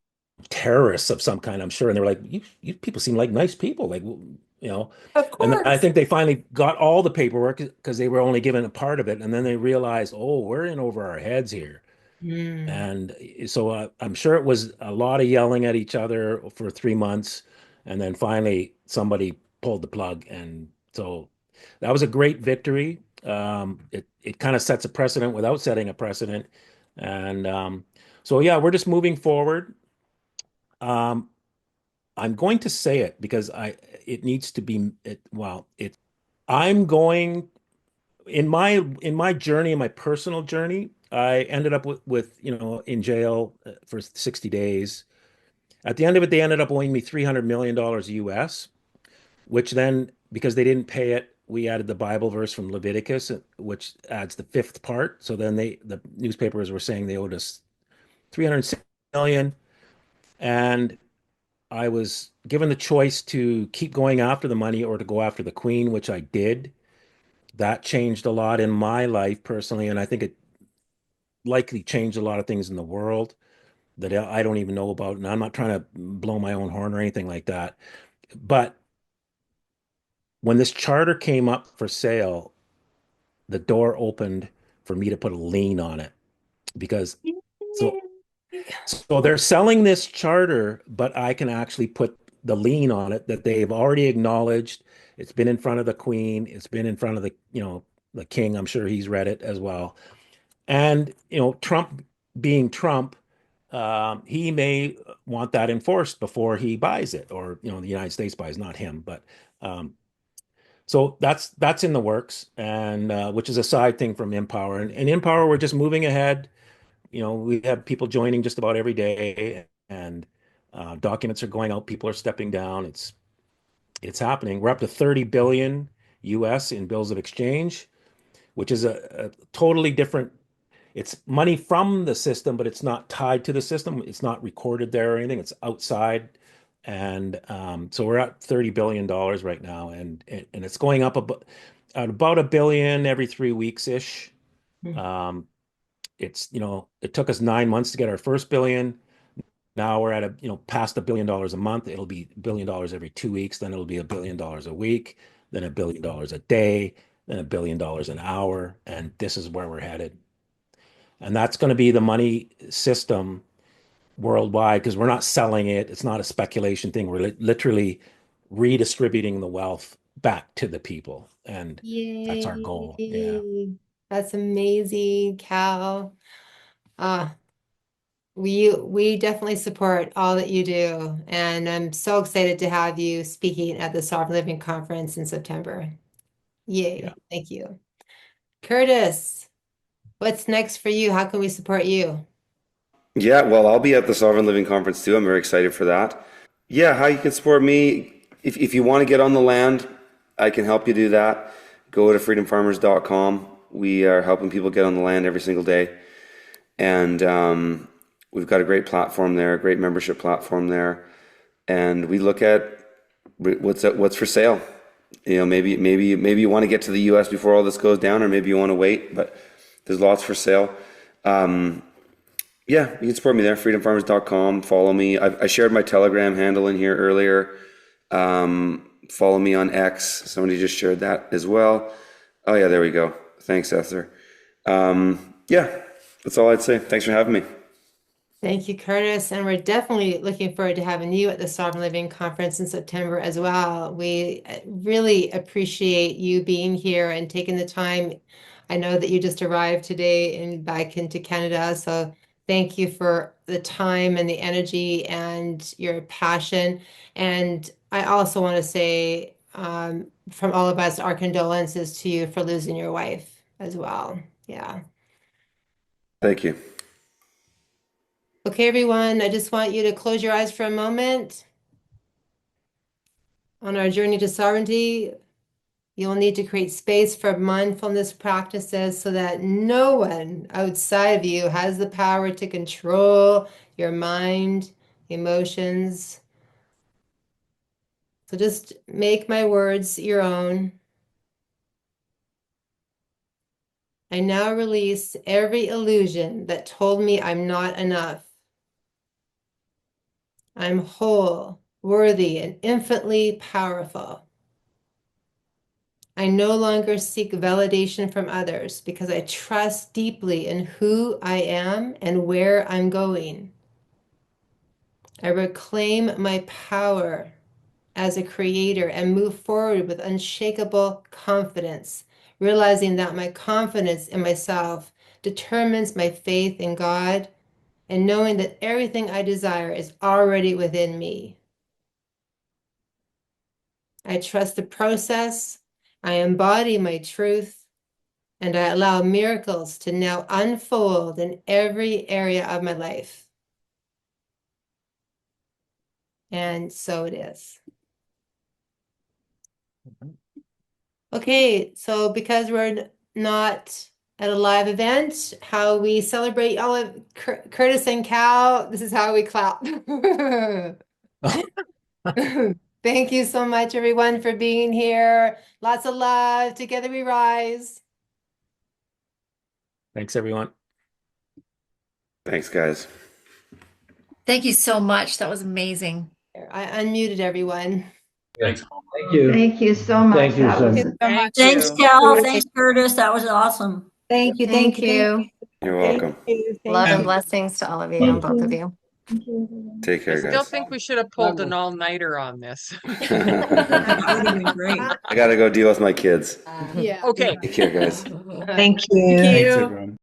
S2: terrorists of some kind, I'm sure. And they were like, you people seem like nice people, you know.
S1: Of
S2: And then I
S1: course.
S2: think they finally got all the paperwork because they were only given a part of it. And then they realized, oh, we're in over our heads here.
S1: Mm.
S2: And so I'm sure it was a lot of yelling at each other for 3 months. And then finally somebody pulled the plug. And so that was a great victory. It kind of sets a precedent without setting a precedent. And so, yeah, we're just moving forward. Um, I'm going to say it because it needs to be I'm going in my journey, in my personal journey, I ended up with in jail for 60 days. At the end of it, they ended up owing me $300 million US, which then, because they didn't pay it, we added the Bible verse from Leviticus, which adds the fifth part. So then the newspapers were saying they owed us 360 million. And I was given the choice to keep going after the money or to go after the Queen, which I did. That changed a lot in my life personally, and I think it likely changed a lot of things in the world that I don't even know about. And I'm not trying to blow my own horn or anything like that. But when this charter came up for sale, the door opened for me to put a lien on it because so so they're selling this charter, but I can actually put the lien on it that they've already acknowledged. It's been in front of the Queen. It's been in front of the King. I'm sure he's read it as well. And Trump being Trump, he may want that enforced before he buys it, or the United States buys, not him. But um, so that's in the works, and which is a side thing from Empower. And Empower, we're just moving ahead. We have people joining just about every day, and documents are going out. People are stepping down. It's happening. We're up to 30 billion US in bills of exchange, which is a totally different. It's money from the system, but it's not tied to the system. It's not recorded there or anything. It's outside. And so we're at $30 billion right now, and it's going up at about a billion every 3 weeks ish. Um, it took us 9 months to get our first billion. Now we're at past $1 billion a month. It'll be $1 billion every 2 weeks. Then it'll be $1 billion a week, then $1 billion a day, then $1 billion an hour. And this is where we're headed. And that's going to be the money system worldwide because we're not selling it. It's not a speculation thing. We're literally redistributing the wealth back to the people. And that's our goal. Yeah.
S1: Yay. That's amazing, Cal. Uh, we definitely support all that you do, and I'm so excited to have you speaking at the Sovereign Living Conference in September.
S2: Yeah.
S1: Yay, thank you. Curtis, what's next for you? How can we support you?
S3: Yeah, well, I'll be at the Sovereign Living Conference too. I'm very excited for that. Yeah, how you can support me, if you want to get on the land, I can help you do that. Go to freedomfarmers.com. We are helping people get on the land every single day. And we've got a great platform there, a great membership platform there. And we look at what's for sale. Maybe you want to get to the US before all this goes down, or maybe you want to wait, but there's lots for sale. Yeah, you can support me there, freedomfarmers.com. Follow me. I shared my Telegram handle in here earlier. Follow me on X. Somebody just shared that as well. Oh, yeah, there we go. Thanks, Esther. Yeah, that's all I'd say. Thanks for having me.
S1: Thank you, Curtis. And we're definitely looking forward to having you at the Sovereign Living Conference in September as well. We really appreciate you being here and taking the time. I know that you just arrived today and back into Canada, so thank you for the time and the energy and your passion. And I also want to say, from all of us, our condolences to you for losing your wife as well. Yeah.
S3: Thank you.
S1: Okay, everyone, I just want you to close your eyes for a moment. On our journey to sovereignty, you'll need to create space for mindfulness practices so that no one outside of you has the power to control your mind, emotions. So just make my words your own. I now release every illusion that told me I'm not enough. I'm whole, worthy, and infinitely powerful. I no longer seek validation from others because I trust deeply in who I am and where I'm going. I reclaim my power as a creator and move forward with unshakable confidence, realizing that my confidence in myself determines my faith in God and knowing that everything I desire is already within me. I trust the process. I embody my truth. and I allow miracles to now unfold in every area of my life. And so it is. Okay, so because we're not at a live event, how we celebrate all of Curtis and Cal, this is how we clap. Thank you so much, everyone, for being here. Lots of love. Together we rise.
S2: Thanks, everyone.
S3: Thanks, guys.
S4: Thank you so much. That was amazing.
S1: I unmuted everyone.
S2: Thanks.
S5: Thank you.
S6: Thank you so much.
S5: Thank you
S6: That
S5: so
S6: was
S5: much.
S7: Thank
S8: Thanks,
S7: you.
S8: Cal. Thanks, Curtis. That was awesome.
S9: Thank you.
S1: Thank
S9: Thank
S1: you.
S9: you.
S3: You're welcome.
S9: Love and
S7: And
S9: blessings to all of you and both of you.
S3: Take
S7: I
S3: care,
S7: still
S3: guys.
S7: think we should have pulled an all-nighter on this.
S8: That would have been great.
S3: I got to go deal with my kids.
S1: Yeah.
S7: Okay.
S3: Take care, guys.
S9: Thank you.
S8: Thank
S5: Thanks,
S8: you.
S5: everyone.